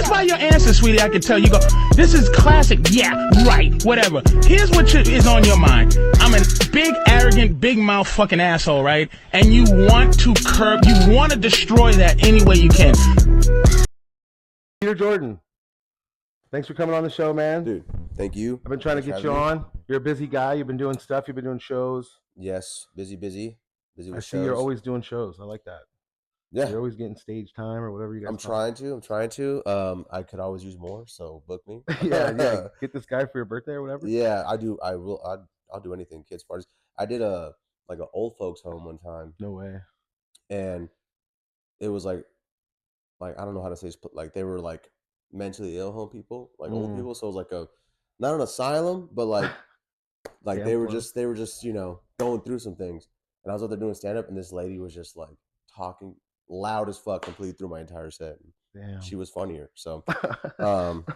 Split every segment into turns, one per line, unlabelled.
Just by your answer, sweetie, I can tell you go, this is classic. Yeah, right, whatever. Here's what is on your mind. I'm a big, arrogant, big mouth fucking asshole, right? And you want to you want to destroy that any way you can.
Peter Jordan, thanks for coming on the show, man.
Dude, thank you.
I've been trying to get you on. You're a busy guy. You've been doing stuff. You've been doing shows.
Yes, busy with
I see
shows.
you're always doing shows. I like that.
Yeah.
You're always getting stage time or whatever you guys
I'm trying to. I could always use more, so book me.
yeah. Get this guy for your birthday or whatever.
Yeah, I do. I'll do anything. Kids parties. I did an old folks home one time.
No way.
And it was like I don't know how to say this, but like they were like mentally ill home people, like old people. So it was like not an asylum, but like they were just going through some things. And I was out there doing stand up, and this lady was just like talking loud as fuck completely through my entire set.
Damn.
She was funnier. So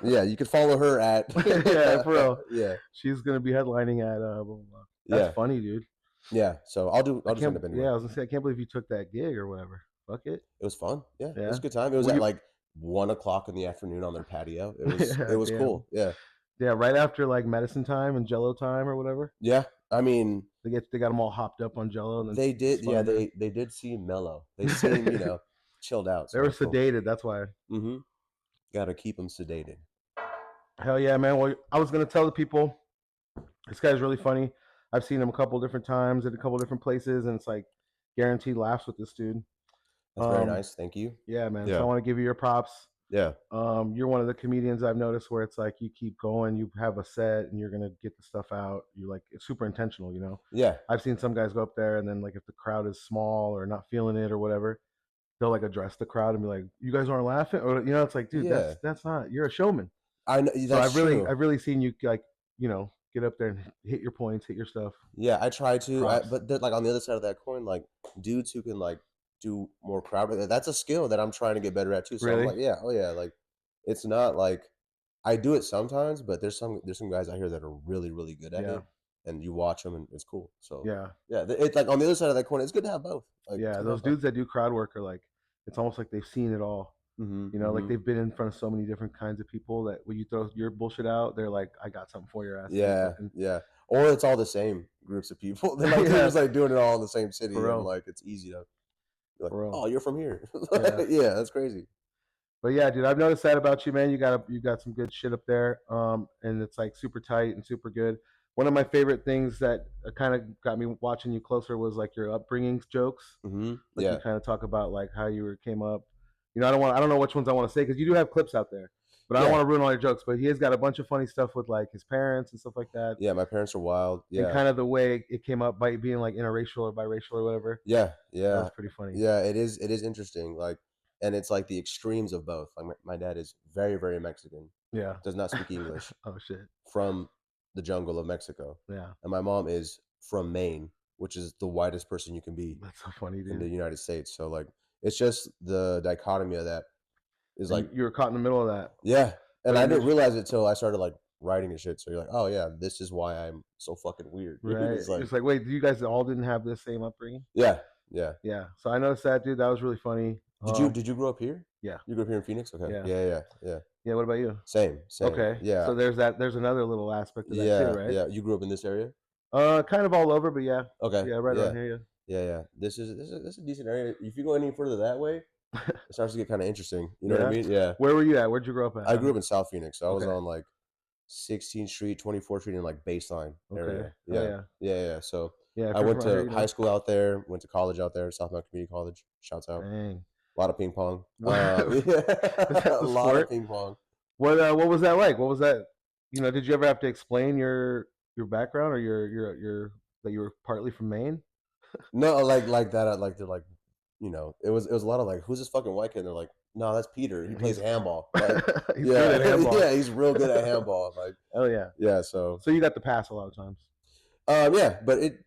yeah, you could follow her at
yeah, for real.
Yeah.
She's gonna be headlining at blah, blah, blah. That's funny, dude.
Yeah. So I'll do stand up anyway.
Yeah, I was gonna say I can't believe you took that gig or whatever. Fuck it.
It was fun. Yeah. It was a good time. It was at like 1 o'clock in the afternoon on their patio. It was cool. Yeah.
Yeah, right after like medicine time and Jello time or whatever.
Yeah. I mean,
they got them all hopped up on Jello. And then
they did. Yeah, they did seem mellow. They seemed chilled out.
So they were sedated. Cool. That's why.
Mm-hmm. Got to keep them sedated.
Hell yeah, man. Well, I was gonna tell the people, this guy's really funny. I've seen him a couple different times at a couple different places, and it's like guaranteed laughs with this dude.
That's very nice. Thank you.
Yeah, man. Yeah. So I want to give you your props.
Yeah.
You're one of the comedians I've noticed where it's like you keep going, you have a set, and you're gonna get the stuff out. You like it's super intentional, you know.
Yeah.
I've seen some guys go up there, and then like if the crowd is small or not feeling it or whatever, they'll like address the crowd and be like, "You guys aren't laughing," or it's like, dude, that's not. You're a showman.
I know. That's
so I've really seen you like get up there and hit your points, hit your stuff.
Yeah, I try to, but like on the other side of that coin, like dudes who can like do more crowd, that's a skill that I'm trying to get better at too. So
really?
I'm like, yeah, like it's not like I do it sometimes, but there's some guys out here that are really really good at it, and you watch them and it's cool. So yeah, it's like on the other side of that coin, it's good to have both. Like,
those dudes that do crowd work are like, it's almost like they've seen it all.
Mm-hmm,
like they've been in front of so many different kinds of people that when you throw your bullshit out, they're like, I got something for your ass.
Yeah. Or it's all the same groups of people. They're like, they're just like doing it all in the same city. And like it's easy to like, oh, you're from here. Yeah, that's crazy.
But yeah, dude, I've noticed that about you, man. You got some good shit up there. And it's like super tight and super good. One of my favorite things that kind of got me watching you closer was like your upbringing jokes.
Mm-hmm.
Like you kind of talk about like how you came up. I don't know which ones I want to say because you do have clips out there, but I don't want to ruin all your jokes. But he has got a bunch of funny stuff with like his parents and stuff like that.
Yeah, my parents are wild. Yeah,
and kind of the way it came up by being like interracial or biracial or whatever.
Yeah.
That was pretty funny.
Yeah, it is interesting. Like, and it's like the extremes of both. Like my dad is very very Mexican.
Yeah,
does not speak English.
Oh shit.
From the jungle of Mexico.
Yeah,
and my mom is from Maine, which is the whitest person you can be.
That's so funny, dude.
In the United States. So like, it's just the dichotomy of that. Is like
you were caught in the middle of that.
Yeah, and I didn't realize it till I started like writing and shit. So you're like, oh yeah, this is why I'm so fucking weird.
Right. It's like, wait, you guys all didn't have the same upbringing?
Yeah.
So I noticed that, dude. That was really funny.
Did you grow up here?
Yeah.
You grew up here in Phoenix? Okay.
Yeah.
Yeah.
What about you?
Same.
Okay.
Yeah.
So there's another little aspect of that too, right?
Yeah. You grew up in this area?
Kind of all over, but yeah.
Okay.
Yeah, right around here.
Yeah. This is a decent area. If you go any further that way, it starts to get kind of interesting. You know what I mean? Yeah.
Where were you at? Where'd you grow up at?
I grew up in South Phoenix. So I was on like 16th Street, 24th Street, and like Baseline area. Yeah. So I went to high school out there, went to college out there, South Mountain Community College. Shouts out.
Dang.
A lot of ping pong. A lot of ping pong.
What was that like? What was that? Did you ever have to explain your background or your that you were partly from Maine?
No, like that. Like they're like, it was a lot of like, who's this fucking white kid? And they're like, no, that's Peter. He plays handball. Like,
he's good at handball.
Yeah, he's real good at handball. Like,
oh yeah.
Yeah. So
you got the pass a lot of times.
Yeah, but it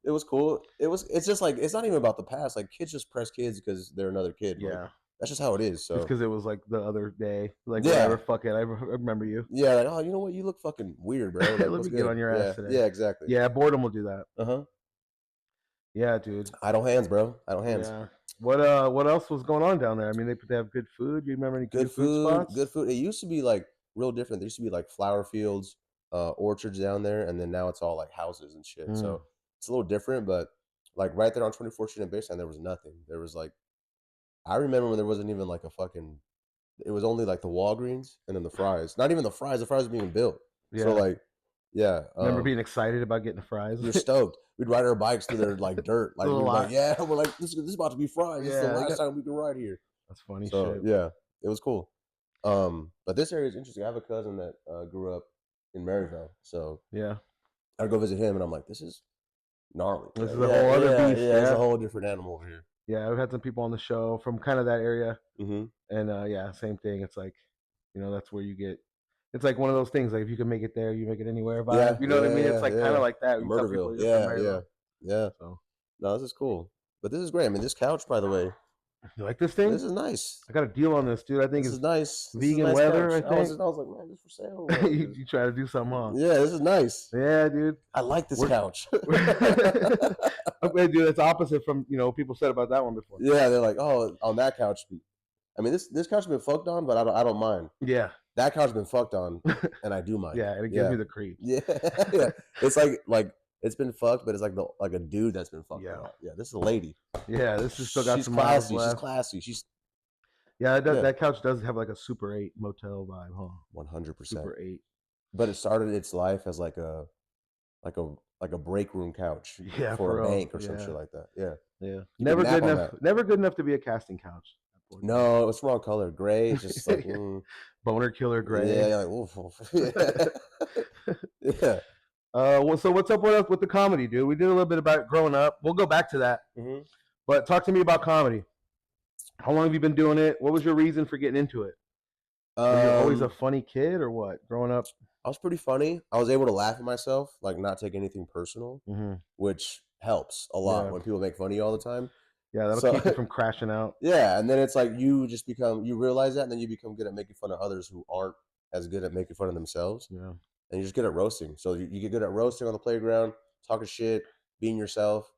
it was cool. It's just like, it's not even about the past. Like kids just press kids because they're another kid.
Yeah.
Like, that's just how it is. So
it's because it was like the other day. Like whatever, fuck it. I remember you.
Yeah, like, oh, you know what? You look fucking weird, bro. Like,
let me get on your ass today.
Yeah, exactly.
Yeah, boredom will do that.
Uh-huh.
Yeah, dude.
Idle hands, bro. Idle hands.
Yeah. What else was going on down there? I mean, they have good food. You remember any good food spots?
Good food. It used to be like real different. There used to be like flower fields, orchards down there, and then now it's all like houses and shit. So it's a little different, but like right there on 24th Street and Baseline, there was nothing. There was like, I remember when there wasn't even like a fucking, it was only like the Walgreens and then the Fry's. Not even the Fry's were being built.
Yeah.
So like, yeah.
Remember being excited about getting the fries?
You're stoked. We'd ride our bikes through there like dirt. Like, we'd be like, yeah, we're like, this is about to be Fry's. This is the last time we can ride here.
That's funny
So,
shit.
yeah, it was cool. But this area is interesting. I have a cousin that grew up in Maryville. So
yeah,
I'd go visit him, and I'm like, this is gnarly.
This is a whole other beast.
Yeah, it's a whole different animal over here.
Yeah, we've had some people on the show from kind of that area.
Mm-hmm.
And yeah, same thing. It's like, that's where you get. It's like one of those things. Like if you can make it there, you make it anywhere. Vibe.
Yeah,
you know what I mean? It's like kind of like that.
Murderville. Yeah. So no, this is cool. But this is great. I mean, this couch, by the way.
You like this thing?
This is nice.
I got a deal on this, dude. I think
this is nice.
Vegan nice leather.
Couch.
I think.
I was like, man, this is for sale.
you try to do something, huh?
Yeah, this is nice.
Yeah, dude.
I like this couch.
Okay, dude, it's opposite from people said about that one before.
Yeah, they're like, oh, on that couch. I mean, this couch has been fucked on, but I don't mind.
Yeah.
That couch has been fucked on, and I do mind.
Yeah, and it gives me the creeps.
Yeah, yeah. It's like it's been fucked, but it's like a dude that's been fucked. Yeah, yeah. This is a lady.
Yeah, this is still got some
classy.
She's
classy. She's
that couch does have like a Super 8 motel vibe, huh?
100%.
Super 8.
But it started its life as like a break room couch.
Yeah,
for a bank or some shit like that. Yeah,
yeah. Never good enough. Never good enough to be a casting couch.
No, it's wrong color. Gray. It's just like
boner killer gray.
Yeah, like oof. Yeah.
So what's up with the comedy, dude? We did a little bit about growing up. We'll go back to that.
Mm-hmm.
But talk to me about comedy. How long have you been doing it? What was your reason for getting into it? Were you always a funny kid or what? Growing up,
I was pretty funny. I was able to laugh at myself, like not take anything personal, which helps a lot when people make fun of you all the time.
Yeah, that'll keep you from crashing out.
Yeah, and then it's like you realize that, and then you become good at making fun of others who aren't as good at making fun of themselves.
Yeah,
and you just get at roasting. So you get good at roasting on the playground, talking shit, being yourself,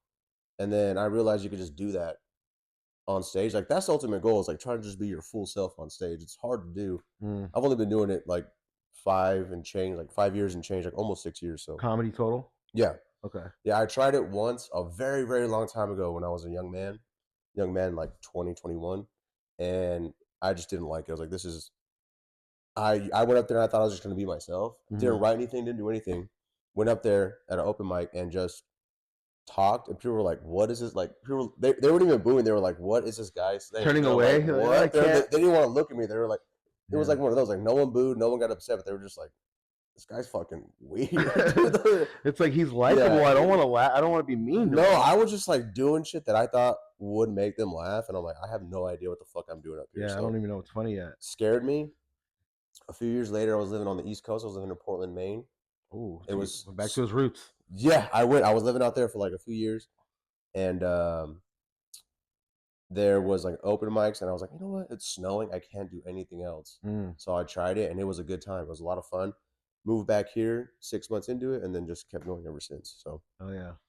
and then I realized you could just do that on stage. Like that's the ultimate goal. Is like trying to just be your full self on stage. It's hard to do. I've only been doing it like 5 years and change, like almost 6 years. So
comedy total.
Yeah.
Okay.
Yeah, I tried it once a very, very long time ago when I was a young man like 20, 21, and I just didn't like it. I was like, this is, I went up there and I thought I was just going to be myself. Didn't write anything, didn't do anything. Went up there at an open mic and just talked, and people were like, what is this? Like, people, they weren't even booing. They were like, what is this guy saying?
Turning away?
Like, what? They didn't want to look at me. They were like, it was like one of those, like no one booed, no one got upset, but they were just like, this guy's fucking weird.
It's like he's likable. Yeah. I don't want to laugh. I don't want to be mean.
No, I was just like doing shit that I thought would make them laugh, and I'm like, I have no idea what the fuck I'm doing up here.
Yeah, so I don't even know what's funny yet.
Scared me. A few years later, I was living on the East Coast. I was living in Portland, Maine.
Oh, it was back to his roots.
Yeah, I was living out there for like a few years, and there was like open mics, and I was like, you know what? It's snowing. I can't do anything else. So I tried it, and it was a good time. It was a lot of fun. Moved back here 6 months into it, and then just kept going ever since. So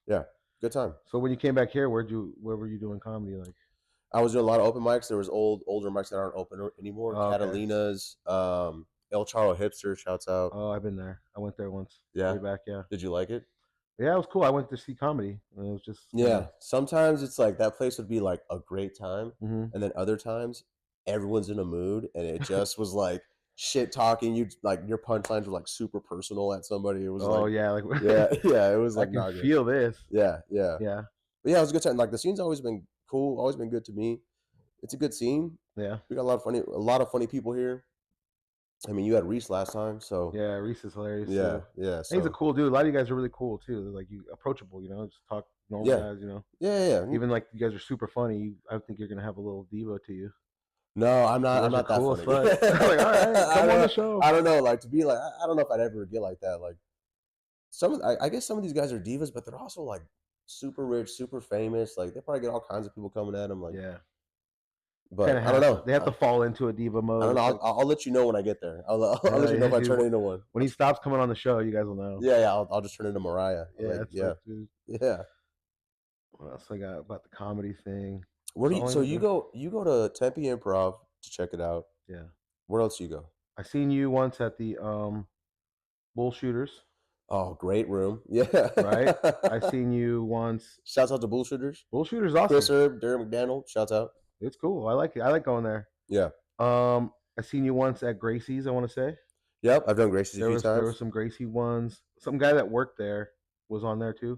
yeah, good time.
So when you came back here, where were you doing comedy? Like,
I was doing a lot of open mics. There was older mics that aren't open anymore. Catalina's, El Charro Hipster, shouts out.
Oh, I've been there. I went there once.
Yeah,
way back. Yeah.
Did you like it?
Yeah, it was cool. I went to see comedy, and it was just
Sometimes it's like that place would be like a great time, and then other times everyone's in a mood, and it just was like shit talking. You like your punchlines were like super personal at somebody. It was it was like
I can feel this.
Yeah.
But
yeah, it was a good time. Like the scene's always been cool, always been good to me. It's a good scene.
Yeah,
we got a lot of funny people here. I mean, you had Reese last time, so
yeah, Reese is hilarious.
Yeah. So.
He's a cool dude. A lot of you guys are really cool too. They're like you approachable, just talk normal guys,
Yeah.
Even like you guys are super funny. I think you're gonna have a little diva to you.
No, I'm not. I'm not that
cool
funny.
Like, all right, come on the show.
I don't know. Like to be like, I don't know if I'd ever get like that. Like I guess some of these guys are divas, but they're also like super rich, super famous. Like they probably get all kinds of people coming at them. Like But I don't know.
They have to fall into a diva mode.
I don't know. I'll let you know when I get get there. I'll let you know if I turn into one.
When he stops coming on the show, you guys will know.
Yeah. I'll just turn into Mariah.
Yeah.
Like,
Yeah. What else I got about the comedy thing?
Where do you?
That's
So
all I
you
do.
go to Tempe Improv to check it out.
Yeah.
Where else do you go?
I seen you once at the Bull Shooters,
Oh, great room. Yeah.
right? I seen you once.
Shouts out to Bullshooters.
Bull Shooters,
Chris
awesome.
Herb, Darren McDaniel. Shouts out.
It's cool. I like it. I like going there.
Yeah.
I seen you once at Gracie's. I want to say
Yep. I've done Gracie's a few
there was
times.
some Gracie ones. Some guy that worked there was on there too.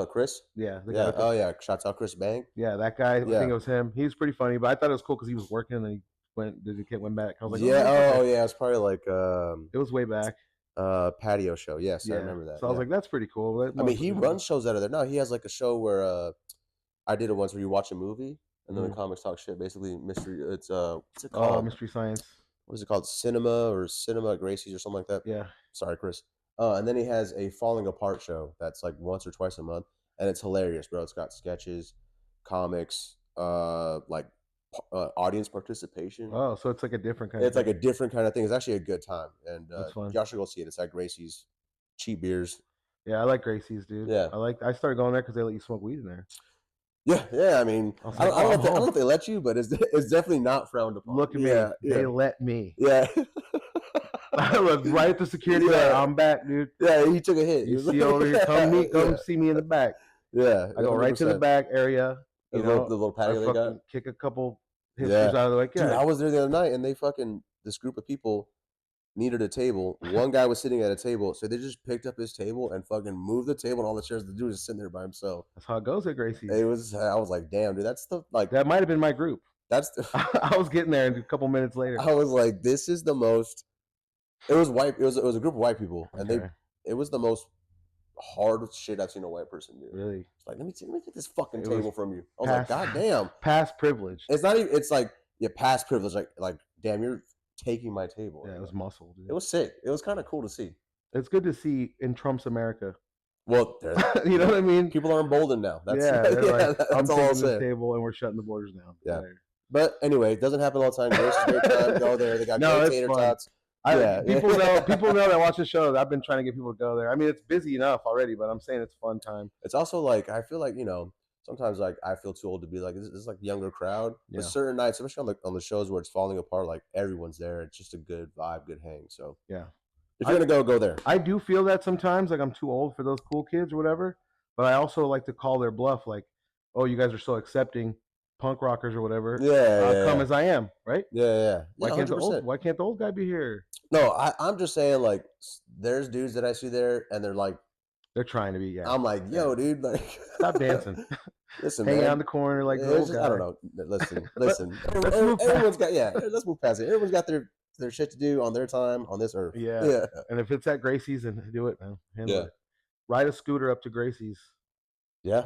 Chris.
Yeah, the guy
Yeah.
with the,
Oh yeah. Shouts out Chris Bang.
yeah, that guy. I
Yeah.
think it was him. He was pretty funny, but I thought it was cool because he was working and then he went back. I was like,
Yeah.
oh,
Oh yeah. It's probably like
it was way back.
patio show. Yes, I
Yeah,
remember that.
so I was
yeah.
like, that's pretty cool. That
I mean, he
motherfucker's
runs shows out of there. No, he has like a show where I did it once where you watch a movie and then the comics talk shit. Basically, mystery. It's what's it
Oh,
called?
Mystery Science.
What is it called? Cinema at Gracie's or something like that.
Yeah.
Sorry, Chris. And then he has a Falling Apart show that's like once or twice a month, and it's hilarious, bro. It's got sketches, comics, like audience participation.
Oh, so it's like a different kind.
It's like a different kind of thing. It's actually a good time, and
That's fun.
y'all should go see it. It's at Gracie's. Cheap beers.
Yeah, I like Gracie's, dude.
Yeah.
I started going there because they let you smoke weed in there.
Yeah. I mean,
I was
I
like,
don't
oh.
know if they let you, but it's definitely not frowned upon.
Look at me.
Yeah,
They let me.
Yeah.
I was right at the security guard.
Yeah.
I'm back, dude.
Yeah, he took a hit.
You see over here, come see me in the back.
Yeah.
I go right to the
100%.
back area.
The
You know,
little
I
patio they got.
fucking kick a couple hipsters
Yeah.
out of the way.
Dude, I was there the other night, and they this group of people needed a table. One guy was sitting at a table, so they just picked up his table and fucking moved the table and all the chairs. The dude was sitting there by himself.
That's how it goes at Gracie's.
I was like, damn, dude, that's the like.
That might have been my group.
That's the.
I was getting there a couple minutes later.
I was like, this is the most. It was white. It was a group of white people, and it was the most hard shit I've seen a white person do.
Really?
It's like, let me get this fucking
It
table
was
from you. I was like, God damn.
Past privilege.
It's not even. It's like past privilege. Like, damn, you're taking my table.
Yeah, it was muscle, dude.
It was sick. It was kind of cool to see.
It's good to see in Trump's America.
Well,
you know what I mean?
People are emboldened now. That's,
like,
that's all I'll say.
Table and we're shutting the borders down.
Yeah. But anyway, it doesn't happen all the time. Grace is a great time. Go there. They got great tater tots.
People know that watch the show. I've been trying to get people to go there. I mean, it's busy enough already, but I'm saying it's a fun time.
It's also like, I feel like, sometimes like I feel too old to be like, this is like a younger crowd.
Yeah.
But certain nights, especially on the shows where it's falling apart, like everyone's there. It's just a good vibe, good hang. So
yeah,
if you're gonna go there.
I do feel that sometimes, like I'm too old for those cool kids or whatever. But I also like to call their bluff, like, oh, you guys are so accepting, punk rockers or whatever. Come as I am, right?
Yeah.
Why can't the old guy be here?
No, I'm just saying, like, there's dudes that I see there, and
they're trying to be. Yeah,
I'm like, yo, dude, like,
stop dancing.
Listen,
hang
man.
on the corner like
I don't know. Listen. Everyone's got let's move past it. Everyone's got their shit to do on their time on this earth.
Yeah. And if it's at Gracie's, then do it, man. Handle it. Ride a scooter up to Gracie's.
Yeah.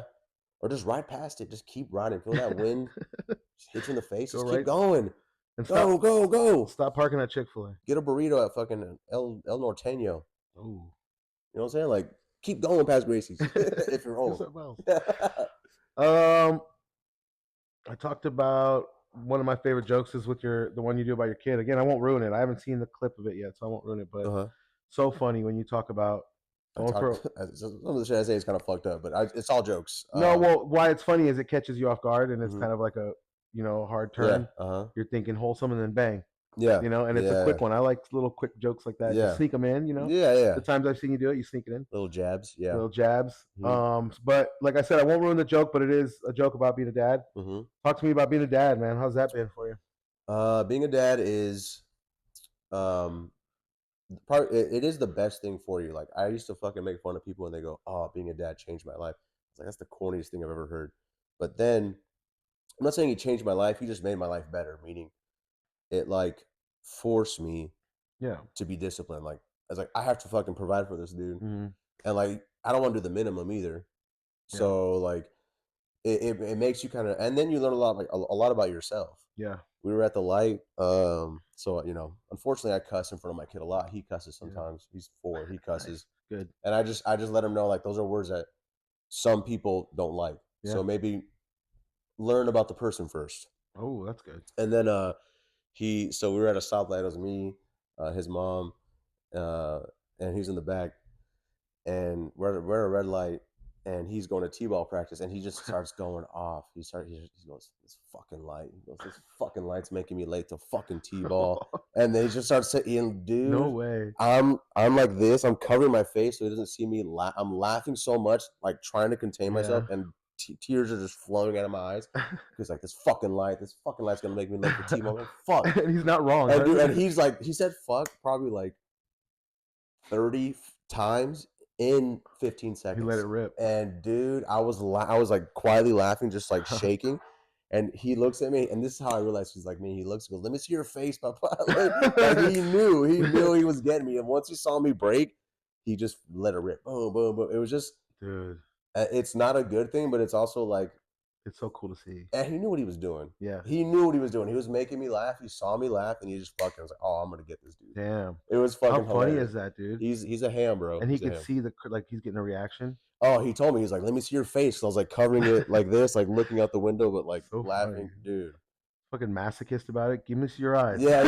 Or just ride past it. Just keep riding. Feel that wind. Just hit you in the face. Just keep
right.
going.
And
go.
Stop parking at Chick-fil-A.
Get a burrito at fucking El Norteño.
Oh.
You know what I'm saying? Like, keep going past Gracie's if you're old.
I talked about one of my favorite jokes is with the one you do about your kid. Again, I won't ruin it. I haven't seen the clip of it yet, so I won't ruin it. But so funny when you talk about.
Some of the shit I say is kind of fucked up, but it's all jokes.
No, well, why it's funny is it catches you off guard, and it's kind of like a hard turn.
Yeah,
You're thinking wholesome, and then bang.
Yeah.
And it's a quick one. I like little quick jokes like that.
Yeah.
You sneak them in,
Yeah.
The times I've seen you do it, you sneak it in.
Little jabs, yeah.
Little jabs.
Mm-hmm.
But like I said, I won't ruin the joke, but it is a joke about being a dad.
Mm-hmm.
Talk to me about being a dad, man. How's that been for you?
Being a dad is, it is the best thing for you. Like, I used to fucking make fun of people and they go, "Oh, being a dad changed my life." It's like, that's the corniest thing I've ever heard. But then, I'm not saying he changed my life. He just made my life better. Meaning, it like forced me, to be disciplined. Like, I was like, I have to fucking provide for this dude, and like, I don't want to do the minimum either. So like, it makes you kind of, and then you learn a lot about yourself.
Yeah.
We were at the light. So unfortunately, I cuss in front of my kid a lot. He cusses sometimes. He's 4. He cusses.
Nice. Good.
And I just let him know, like, those are words that some people don't like. Yeah. So maybe learn about the person first.
Oh, that's good.
And then so we were at a stoplight. It was me, his mom, and he's in the back, and we're at a red light, and he's going to t-ball practice, and he just starts going off. He goes, this fucking light. He goes, this fucking light's making me late to fucking t-ball. And they just start saying, dude,
no way.
I'm like this. I'm covering my face so he doesn't see me. I'm laughing so much, like trying to contain myself, and tears are just flowing out of my eyes. He's like, this fucking light's gonna make me late for t-ball. Like, fuck.
And he's not wrong.
And, dude, and he's like, he said fuck probably like 30 times in 15 seconds.
He let it rip.
And dude, I was like quietly laughing, just like shaking. And he looks at me, and this is how I realized he's like me. He looks, goes, let me see your face, Papa. Like he knew he was getting me. And once he saw me break, he just let it rip. Boom, boom, boom. It was just,
dude.
It's not a good thing, but it's also like,
it's so cool to see.
And he knew what he was doing.
Yeah.
He knew what he was doing. He was making me laugh. He saw me laugh, and he just fucking was like, oh, I'm going to get this dude.
Damn.
It was fucking
How funny
hilarious.
is that, dude?
He's a ham, bro.
And he could see he's getting a reaction.
Oh, he told me, he's like, let me see your face. So I was like covering it like this, like looking out the window, but like so laughing. Funny. Dude.
Fucking masochist about it. Give me your eyes.
Yeah.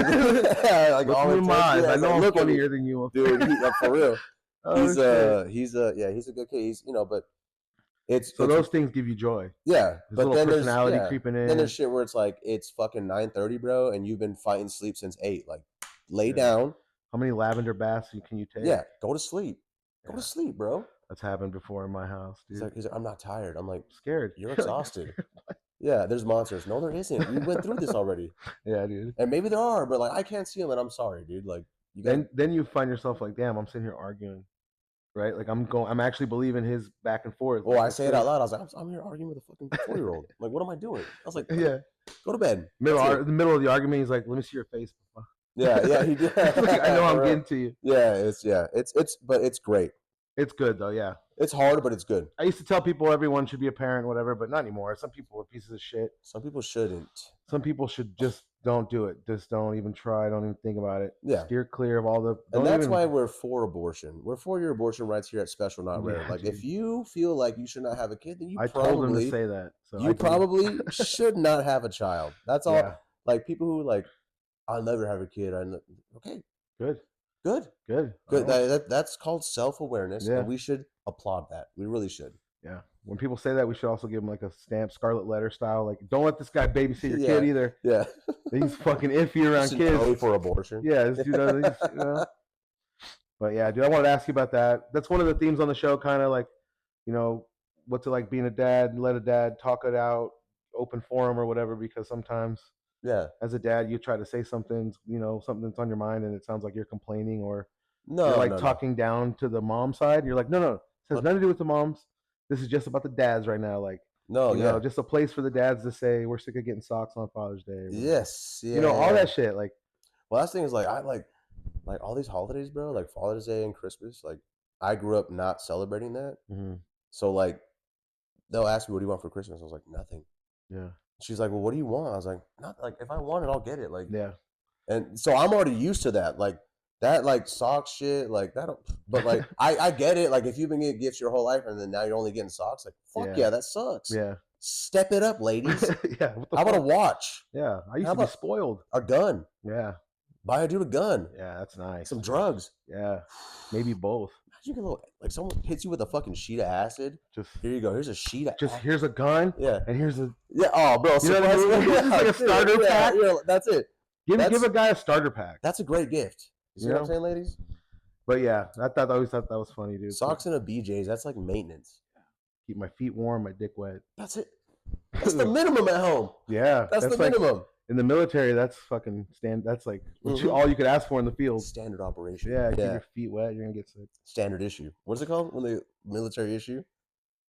Like,
look
all
in my eyes. I know I'm funnier than you.
Dude, for real. He's a good kid. He's, but it's
those things give you joy.
Yeah.
His but then personality creeping in.
Then there's shit where it's like, it's fucking 9:30, bro, and you've been fighting sleep since 8. Like, lay down.
How many lavender baths can you take?
Yeah. Go to sleep. Go to sleep, bro.
That's happened before in my house, dude.
He's like, I'm not tired. I'm like,
scared.
You're exhausted. Yeah, there's monsters. No, there isn't. We went through this already.
Yeah, dude.
And maybe there are, but like I can't see them, and I'm sorry, dude. Like
then you find yourself like, damn, I'm sitting here arguing, right? Like I'm actually believing his back and forth.
Well, I say it out loud. I was like, I'm here arguing with a fucking 4-year-old. Like, what am I doing? I was like,
yeah,
go to bed.
The middle of the argument, he's like, let me see your face.
Yeah, he did.
Like, I know I'm getting to you.
Yeah, but it's great.
It's good though, yeah.
It's hard, but it's good.
I used to tell people everyone should be a parent, whatever, but not anymore. Some people are pieces of shit.
Some people shouldn't.
Some people should just don't do it. Just don't even try. Don't even think about it.
Yeah.
Steer clear of all the.
And that's why we're for abortion. We're for your abortion rights here at Special Not Rare. Like, dude. If you feel like you should not have a kid, then I told them to
say that. So
you probably should not have a child. That's all. Yeah. Like people who like, I'll never have a kid. Okay. Good. That's called self-awareness, and we should applaud that. We really should.
Yeah. When people say that, we should also give them like a stamp, scarlet letter style. Like, don't let this guy babysit your kid either.
Yeah.
He's fucking iffy around kids.
Pay for abortion.
Yeah. This dude But yeah, dude, I wanted to ask you about that. That's one of the themes on the show, kind of like, what's it like being a dad? Let a dad talk it out, open forum or whatever, because sometimes.
Yeah.
As a dad, you try to say something, something that's on your mind, and it sounds like you're complaining or you're talking down to the mom side. You're like, no, it has nothing to do with the moms. This is just about the dads right now. Like, just a place for the dads to say we're sick of getting socks on Father's Day.
Yes, yeah,
all that shit. Like,
well, that's the thing is like I like all these holidays, bro. Like Father's Day and Christmas. Like I grew up not celebrating that, so like they'll ask me, "What do you want for Christmas?" I was like, "Nothing."
Yeah.
She's like, well, what do you want? I was like, not like if I want it, I'll get it. Like,
yeah.
And so I'm already used to that. Like that, like socks shit, like that. But like, I get it. Like if you've been getting gifts your whole life and then now you're only getting socks, like, fuck yeah, that sucks.
Yeah.
Step it up, ladies.
Yeah.
How about a watch?
Yeah. I used to be spoiled.
A gun.
Yeah.
Buy a dude a gun.
Yeah, that's nice.
Some drugs.
Yeah. Maybe both.
You can like someone hits you with a fucking sheet of acid. Just here you go. Here's a sheet of acid.
Here's a gun.
Yeah.
And here's a
Oh, bro.
You know what I mean? This is like a starter pack.
Yeah, that's it.
Give a guy a starter pack.
That's a great gift. You see what I'm saying, ladies?
But yeah, I always thought that was funny, dude.
Socks and a BJ's. That's like maintenance.
Keep my feet warm, my dick wet.
That's it. That's the minimum at home.
Yeah.
That's the minimum.
In the military, that's fucking That's like all you could ask for in the field.
Standard operation.
Yeah, keep your feet wet, you're gonna get sick.
Standard issue. What's it called when the military issue?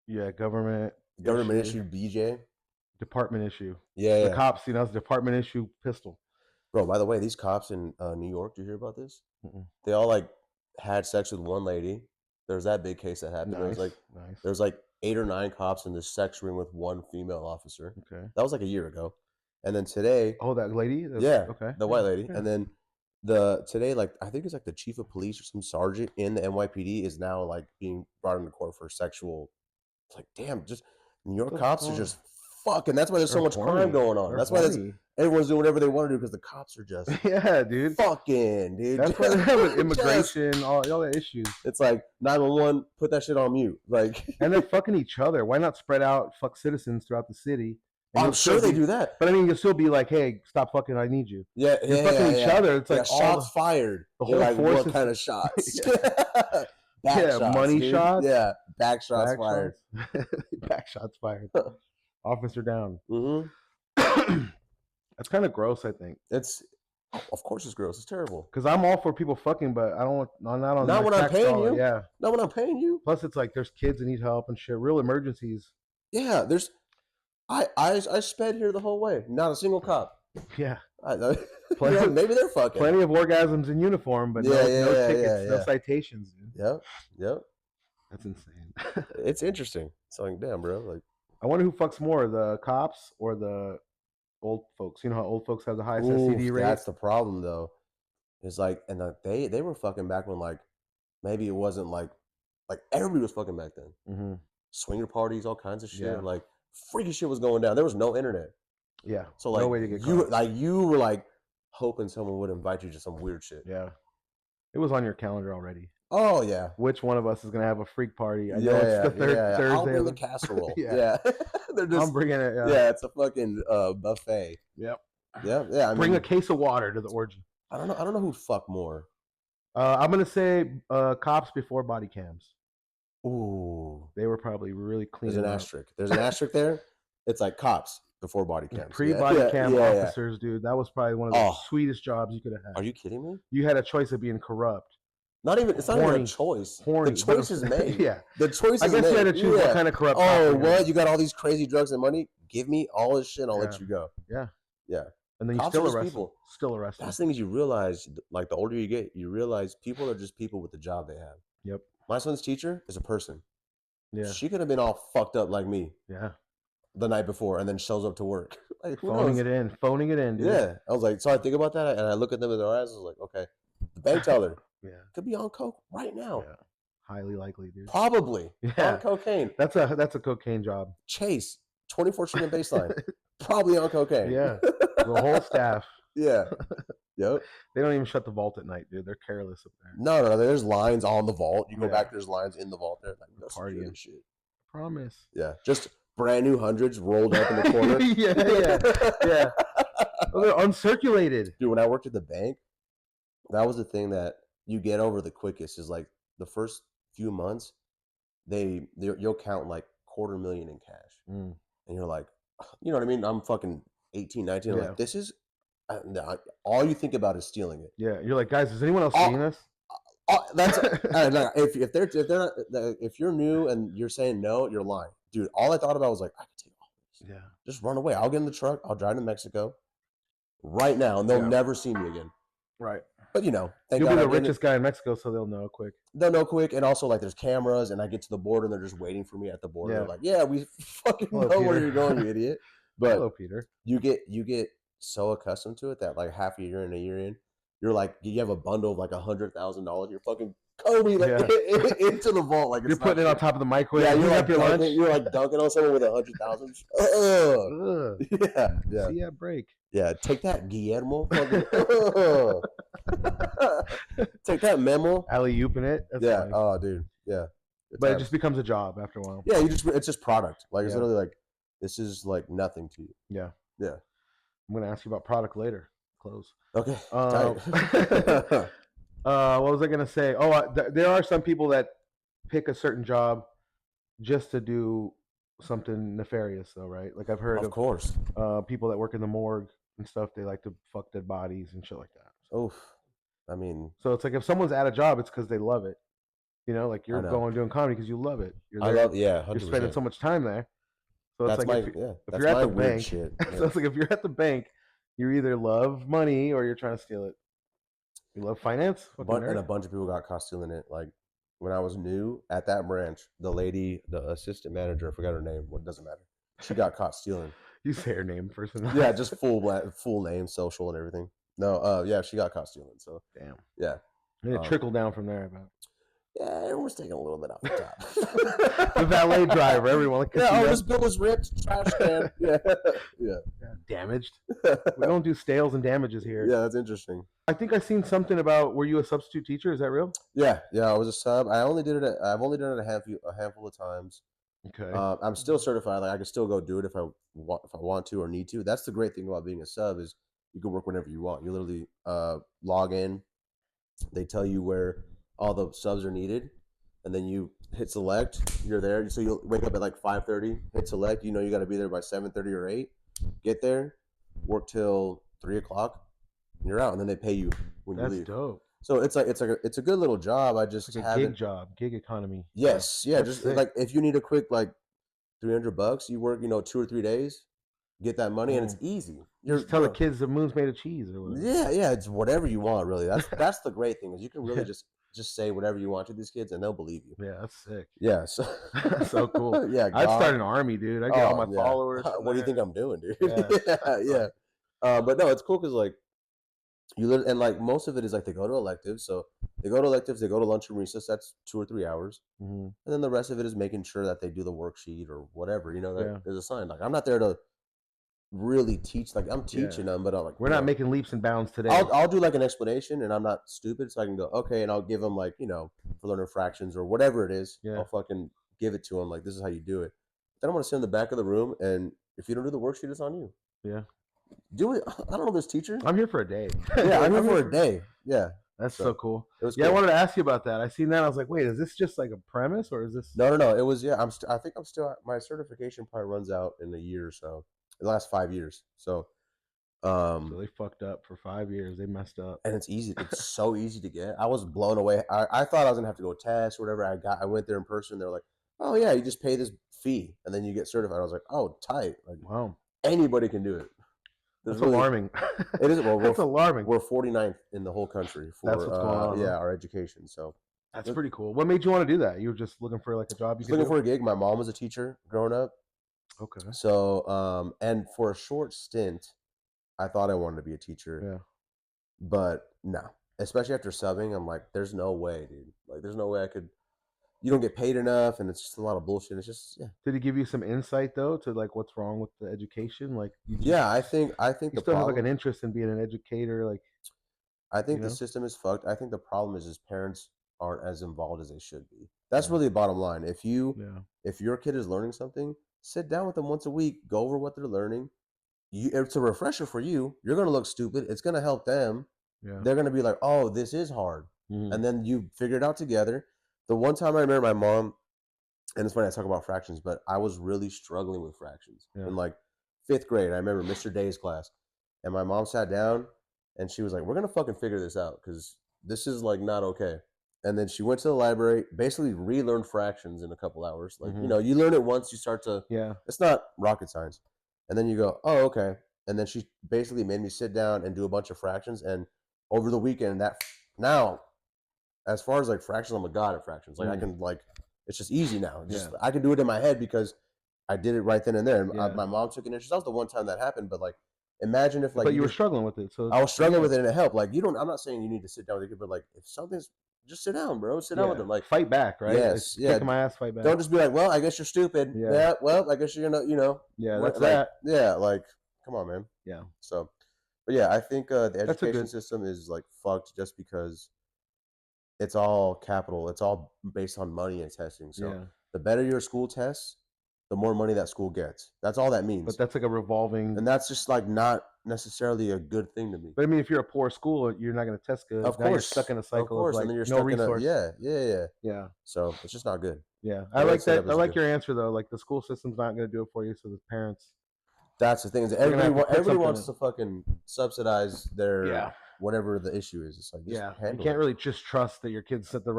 Yeah, government
issue BJ.
Department issue.
Yeah,
the cops. It's department issue pistol.
Bro, by the way, these cops in New York. Do you hear about this? They all like had sex with one lady. There's that big case that happened.
Nice.
There's like 8 or 9 cops in this sex ring with one female officer.
Okay,
that was like a year ago. And then today,
that lady,
okay, the white lady, and then today, like I think it's like the chief of police or some sergeant in the NYPD is now like being brought into court for sexual. It's like, damn, just New York cops are just fucking. That's why there's so
They're
much
horny.
crime going on.
They're
That's why
horny.
everyone's doing whatever they want to do because the cops are just
Yeah, dude.
fucking, dude.
That's why they're having immigration, all the issues.
It's like 911, put that shit on mute. Like,
and they're fucking each other. Why not spread out fuck citizens throughout the city?
I'm sure they do that.
But I mean, you'll still be like, hey, stop fucking, I need you.
Yeah,
You're fucking each other. It's like
shots fired.
The whole
like,
force
what kind of shots?
Back
shots,
money
dude.
shots.
Yeah, back shots fired.
Back shots fired. Officer down.
Mm-hmm.
That's kind of gross, I think.
Of course it's gross. It's terrible.
Because I'm all for people fucking, but I don't want,
not when I'm paying you.
Yeah.
Not when I'm paying you.
Plus, it's like there's kids that need help and shit. Real emergencies.
Yeah, I sped here the whole way. Not a single cop.
Yeah.
Maybe they're fucking.
Plenty of orgasms in uniform, but no tickets, no citations, dude.
Yep.
That's insane.
It's interesting. It's like, damn, bro. Like,
I wonder who fucks more, the cops or the old folks. You know how old folks have the highest STD rate?
That's the problem, though. It's like, and they were fucking back when, like, maybe it wasn't like everybody was fucking back then.
Mm-hmm.
Swinger parties, all kinds of shit.
Yeah.
Like, freaky shit was going down. There was no internet.
Yeah.
So, like,
no way to get caught.
you were like hoping someone would invite you to some weird shit.
Yeah. It was on your calendar already.
Oh yeah.
Which one of us is gonna have a freak party? I know it's the Thursday.
I'll bring the casserole.
Yeah.
They're just,
I'm bringing it.
Yeah, it's a fucking buffet.
Yep.
Yeah.
Bring a case of water to the orgy.
I don't know who'd fuck more.
I'm gonna say cops before body cams.
Ooh.
They were probably really clean.
There's an asterisk. There's an asterisk there. It's like cops before body cams.
Pre-body cam officers, dude. That was probably one of the sweetest jobs you could have had.
Are you kidding me?
You had a choice of being corrupt.
It's not even a choice.
Horny.
The choice is made.
Yeah.
The choice is made.
I guess you had to choose what kind of corrupt.
Oh, what? You got all these crazy drugs and money? Give me all this shit, I'll let you go.
Yeah.
Yeah.
And then you still arrest people. Still arrest them.
That's the thing is you realize, like, the older you get, you realize people are just people with the job they have.
Yep.
My son's teacher is a person.
Yeah.
She could have been all fucked up like me.
Yeah.
The night before and then shows up to work. Like,
phoning it in, dude.
Yeah. I was like, so I think about that and I look at them in their eyes. I was like, okay, the bank teller could be on coke right now.
Yeah. Highly likely, dude.
Probably.
Yeah.
On cocaine.
That's a cocaine job.
Chase, 24 student baseline. Probably on cocaine.
Yeah. The whole staff.
Yeah. Yep.
They don't even shut the vault at night, dude. They're careless up there.
No. There's lines on the vault. You go back, there's lines in the vault there. Like,
party
and shit.
Promise.
Yeah. Just brand new hundreds rolled up in the corner.
Yeah. Oh, they're uncirculated.
Dude, when I worked at the bank, that was the thing that you get over the quickest is like the first few months, you'll count like $250,000 in cash. And you're like, you know what I mean? I'm fucking 18, 19. I'm like, this is, all you think about is stealing it.
Yeah. You're like, guys, is anyone else seeing this?
That's if you're new and you're saying no, you're lying. Dude, all I thought about was like, I could take all this.
Yeah.
Just run away. I'll get in the truck. I'll drive to Mexico right now, and they'll never see me again.
Right.
But you know,
you'll be the richest guy in Mexico, so they'll know quick.
They'll know quick, and also like there's cameras, and I get to the border, and they're just waiting for me at the border. They're like, yeah, we fucking know where you're going, you idiot. But
hello, Peter.
You get so accustomed to it that like half a year in, you're like, you have a bundle of like $100,000. You're fucking Kobe into the vault, like
you're putting it on top of the microwave.
Yeah, you're like dunking on someone with 100,000. Yeah.
See that break.
Yeah, take that, Guillermo. Take that, Memo.
Alley-ooping it. That's
funny. Oh, dude. Yeah.
But it just becomes a job after a while.
Yeah, it's just product. Like it's literally like this is like nothing to you.
Yeah.
Yeah.
I'm gonna ask you about product later. Close.
Okay.
What was I gonna say? Oh, there are some people that pick a certain job just to do something nefarious, though, right? Like I've heard of
course,
people that work in the morgue and stuff. They like to fuck dead bodies and shit like that.
Oof. I mean,
so it's like if someone's at a job, it's because they love it. You know, like you're doing comedy because you love it. You're there,
100%.
You're spending so much time there. So
that's
it's like if you're at the bank,
shit.
So it's like if you're at the bank, you either love money or you're trying to steal it. You love finance?
And a bunch of people got caught stealing it. Like when I was new at that branch, the lady, the assistant manager, I forgot her name. What doesn't matter. She got caught stealing.
You say her name first.
Yeah, just full name, social, and everything. No, yeah, she got caught stealing. So
damn.
Yeah.
It trickled down from there.
Yeah, everyone's taking a little bit off the top.
The valet driver, everyone. Like,
yeah, this bill is ripped. Trash can. Yeah.
Damaged. We don't do stales and damages here.
Yeah, that's interesting.
I think I seen something about. Were you a substitute teacher? Is that real?
Yeah. I was a sub. I've only done it a handful of times.
Okay.
I'm still certified. Like I can still go do it if I want to or need to. That's the great thing about being a sub is you can work whenever you want. You literally log in. They tell you where all the subs are needed, and then you hit select. You're there. So you'll wake up at like 5:30. Hit select. You know you got to be there by 7:30 or 8. Get there, work till 3 o'clock. And you're out, and then they pay you when you leave.
That's dope.
So it's a good little job. I just
it's like a gig job, gig economy.
Yes, yeah.
That's
just
sick.
like if you need a quick like $300, you work 2 or 3 days, get that money, and it's easy.
You just tell the kids the moon's made of cheese or whatever.
Yeah. It's whatever you want, really. That's the great thing is you can really just say whatever you want to these kids, and they'll believe you.
Yeah, that's sick.
Yeah, so
that's so cool.
Yeah,
I'd start an army, dude. I get all my followers.
What do you think I'm doing, dude?
Yeah.
But no, it's cool because like and like most of it is like they go to electives. So they go to electives, they go to lunch and recess. That's 2 or 3 hours, and then the rest of it is making sure that they do the worksheet or whatever that is assigned. Like I'm not there to really teach. Like I'm teaching them, but I'm like
we're not making leaps and bounds today.
I'll do like an explanation, and I'm not stupid, so I can go okay, and I'll give them like for learning fractions or whatever it is. I'll fucking give it to them like this is how you do it. Then I'm gonna sit in the back of the room, and if you don't do the worksheet, it's on you.
Yeah.
Do it. I don't know this teacher.
I'm here for a day.
Yeah, I'm here for a day. Yeah.
That's so cool.
It was
cool.
I
wanted to ask you about that. I seen that. I was like, wait, is this just like a premise or is this?
No. It was I think I'm still my certification probably runs out in a year or so. The last 5 years. So
they fucked up for 5 years. They messed up.
And it's easy. It's so easy to get. I was blown away. I thought I was gonna have to go test or whatever. I went there in person. They're like, oh yeah, you just pay this fee and then you get certified. I was like, oh, tight. Like
wow,
anybody can do it.
That's alarming.
It is. Well,
that's alarming.
We're 49th in the whole country for
that's what's going on.
Yeah, our education. So
that's pretty cool. What made you want to do that? You were just looking for like a job.
Looking for a gig. My mom was a teacher growing up.
Okay.
So and for a short stint, I thought I wanted to be a teacher.
Yeah.
But no, especially after subbing, I'm like, there's no way, dude. Like, there's no way I could. You don't get paid enough, and it's just a lot of bullshit. It's just
Did he give you some insight though to like what's wrong with the education? Like,
I think
you still have like an interest in being an educator. Like,
I think the system is fucked. I think the problem is parents aren't as involved as they should be. That's really the bottom line. If your kid is learning something, sit down with them once a week, go over what they're learning. It's a refresher for you. You're gonna look stupid. It's gonna help them.
Yeah.
They're gonna be like, oh, this is hard, and then you figure it out together. The one time I remember my mom, and it's funny I talk about fractions, but I was really struggling with fractions in like 5th grade. I remember Mr. Day's class, and my mom sat down, and she was like, "We're gonna fucking figure this out because this is like not okay." And then she went to the library, basically relearned fractions in a couple hours. Like you learn it once, you start to It's not rocket science, and then you go, "Oh, okay." And then she basically made me sit down and do a bunch of fractions, and over the weekend now. As far as like fractions, I'm a god at fractions. Like I can it's just easy now. I can do it in my head because I did it right then and there. And my mom took an interest. That was the one time that happened. But like, imagine if like.
But you were struggling with it, so
I was struggling with it, and it helped. Like I'm not saying you need to sit down with your kid, but like if something's, just sit down, bro. Sit down with them. Like
fight back, right?
Yes,
kicking my ass, fight back.
Don't just be like, well, I guess you're stupid. Yeah. Well, I guess you're gonna,
Yeah, that's that.
Yeah, like, come on, man.
Yeah.
So, but yeah, I think the education system is like fucked just because. It's all capital. It's all based on money and testing. So the better your school tests, the more money that school gets. That's all that means.
But that's like a revolving.
And that's just like not necessarily a good thing to me.
But I mean, if you're a poor school, you're not going to test good.
Of course,
now you're stuck in a cycle of like
and then you're
no resource.
Yeah. So it's just not good.
Yeah, I like that. I like your answer though. Like the school system's not going to do it for you, so the parents.
That's the thing. Is everybody wants to fucking subsidize their whatever the issue is. It's like
you can't really just trust that your kid's doing the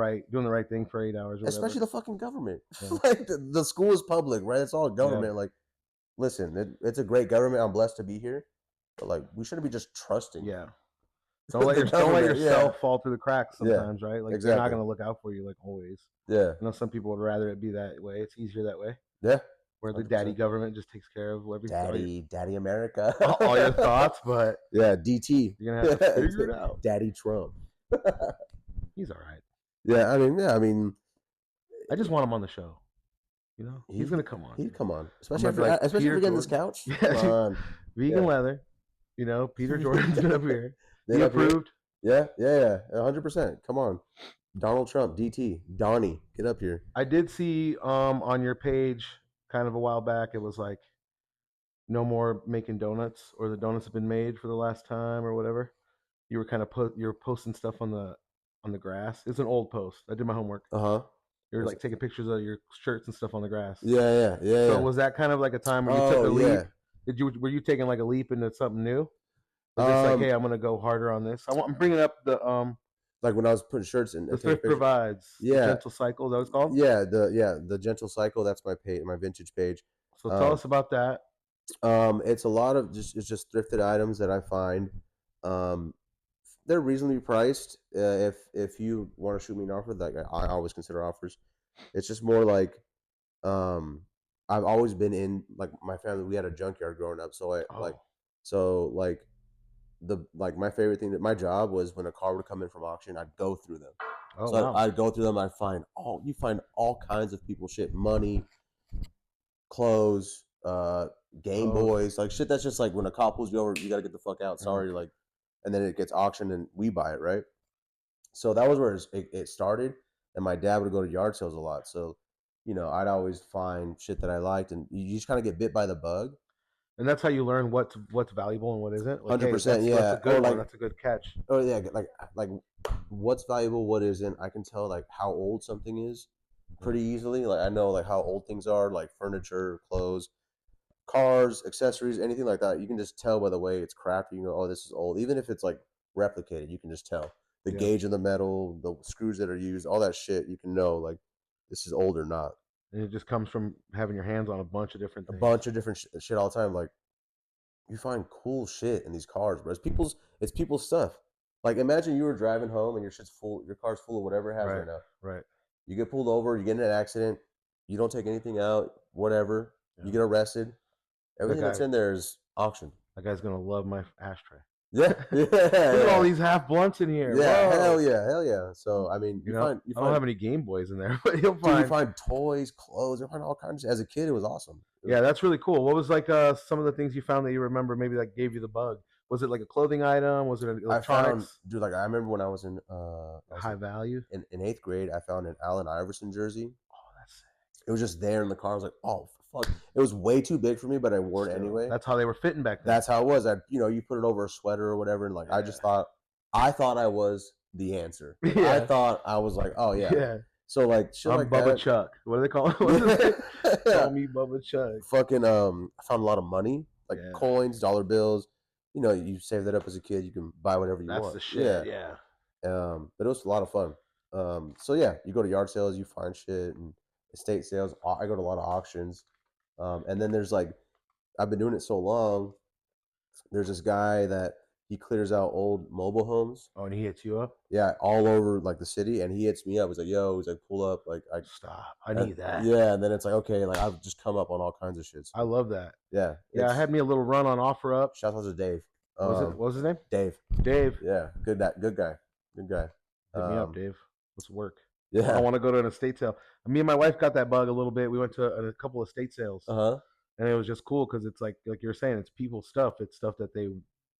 right thing for 8 hours. Or
especially the fucking government. Like the school is public, right? It's all government. Like, listen, it's a great government. I'm blessed to be here, but like we shouldn't be just trusting.
Yeah. Don't let yourself fall through the cracks sometimes, right? Like they're not going to look out for you like always.
Yeah.
I know some people would rather it be that way. It's easier that way.
Yeah.
Where the daddy government just takes care of
everything. Daddy America.
all your thoughts, but
DT.
You're gonna have to figure it out.
Daddy Trump.
He's all right.
Yeah, I mean,
I just want him on the show. You know, he's
he
gonna come on.
he'd come on,
I'm
especially
gonna be like
especially
Peter
after getting this
Jordan.
couch.
Yeah,
Come
dude.
on,
Vegan
yeah.
leather. You know, Peter Jordan's been up here.
Been
He
up here.
approved.
Yeah, 100%. Come on, Donald Trump, DT, Donnie, get up here.
I did see on your page kind of a while back. It was like no more making donuts, or the donuts have been made for the last time, or whatever. You were kind of you're posting stuff on the grass. It's an old post. I did my homework.
Uh-huh.
You're like taking pictures of your shirts and stuff on the grass.
Yeah.
So was that kind of like a time where you took a leap? Were you taking like a leap into something new? Or just like, hey, I'm gonna go harder on this. I'm bringing up the
like when I was putting shirts in.
The Thrift Provides.
Yeah.
The Gentle Cycle. Is that what it's called?
Yeah. The Gentle Cycle. That's my page, my vintage page.
So tell us about that.
It's a lot of it's just thrifted items that I find. They're reasonably priced. If you want to shoot me an offer, like I always consider offers. It's just more like, I've always been in, like, my family. We had a junkyard growing up, so my favorite thing, that my job was, when a car would come in from auction, I'd go through them.
Wow.
I'd go through them. You find all kinds of people shit, money, clothes, Game Boys, like shit that's just like, when a cop pulls you over, you gotta get the fuck out. Sorry, like, and then it gets auctioned and we buy it, right? So that was where it started. And my dad would go to yard sales a lot, so I'd always find shit that I liked, and you just kind of get bit by the bug.
And that's how you learn what's valuable and what isn't.
100%, yeah.
That's a good one. That's a good catch.
Oh yeah, like what's valuable, what isn't. I can tell like how old something is pretty easily. Like I know like how old things are, like furniture, clothes, cars, accessories, anything like that. You can just tell by the way it's crafted. You know, oh, this is old. Even if it's like replicated, you can just tell the gauge of the metal, the screws that are used, all that shit. You can know like this is old or not.
And it just comes from having your hands on a bunch of different things.
A bunch of different shit all the time. Like, you find cool shit in these cars, bro. It's people's stuff. Like, imagine you were driving home and your car's full of whatever it has right now.
Right.
You get pulled over, you get in an accident, you don't take anything out, whatever. Yeah. You get arrested. Everything that's in there is auctioned.
That guy's gonna love my ashtray.
Yeah.
Look at all these half blunts in here.
Yeah, hell yeah. So I mean,
I don't have any Game Boys in there, but you
find toys, clothes, you find all kinds. As a kid, it was awesome.
Yeah, that's really cool. What was like some of the things you found that you remember, maybe that gave you the bug? Was it like a clothing item? Was it electronics?
I remember when I was in
High Value
in 8th grade, I found an Allen Iverson jersey.
Oh, that's sick.
It was just there in the car. I was like, oh fuck! It was way too big for me, but I wore it anyway.
That's how they were fitting back then.
That's how it was. You put it over a sweater or whatever, and like I thought I was the answer. Yeah. I thought I was like, oh yeah. Yeah. So like shit, like
Bubba Chuck. What do they call it? Call me Bubba Chuck.
Fucking I found a lot of money, like coins, dollar bills. You save that up as a kid, you can buy whatever you want.
That's the shit. Yeah.
But it was a lot of fun. So yeah, you go to yard sales, you find shit, and estate sales. I go to a lot of auctions. And then there's like, I've been doing it so long. There's this guy that he clears out old mobile homes.
Oh, and he hits you up?
Yeah, all over like the city, and he hits me up. He's like, "Yo," he's like, "Pull up." Like,
I need that.
Yeah, and then it's like, okay, like I've just come up on all kinds of shit.
I love that.
Yeah,
I had me a little run on OfferUp.
Shout out to Dave.
What was his name?
Dave.
Yeah,
good guy.
Hit me up, Dave. Let's work.
Yeah,
I want to go to an estate sale. Me and my wife got that bug a little bit. We went to a couple of estate sales. And it was just cool because it's like you were saying, it's people's stuff. It's stuff that they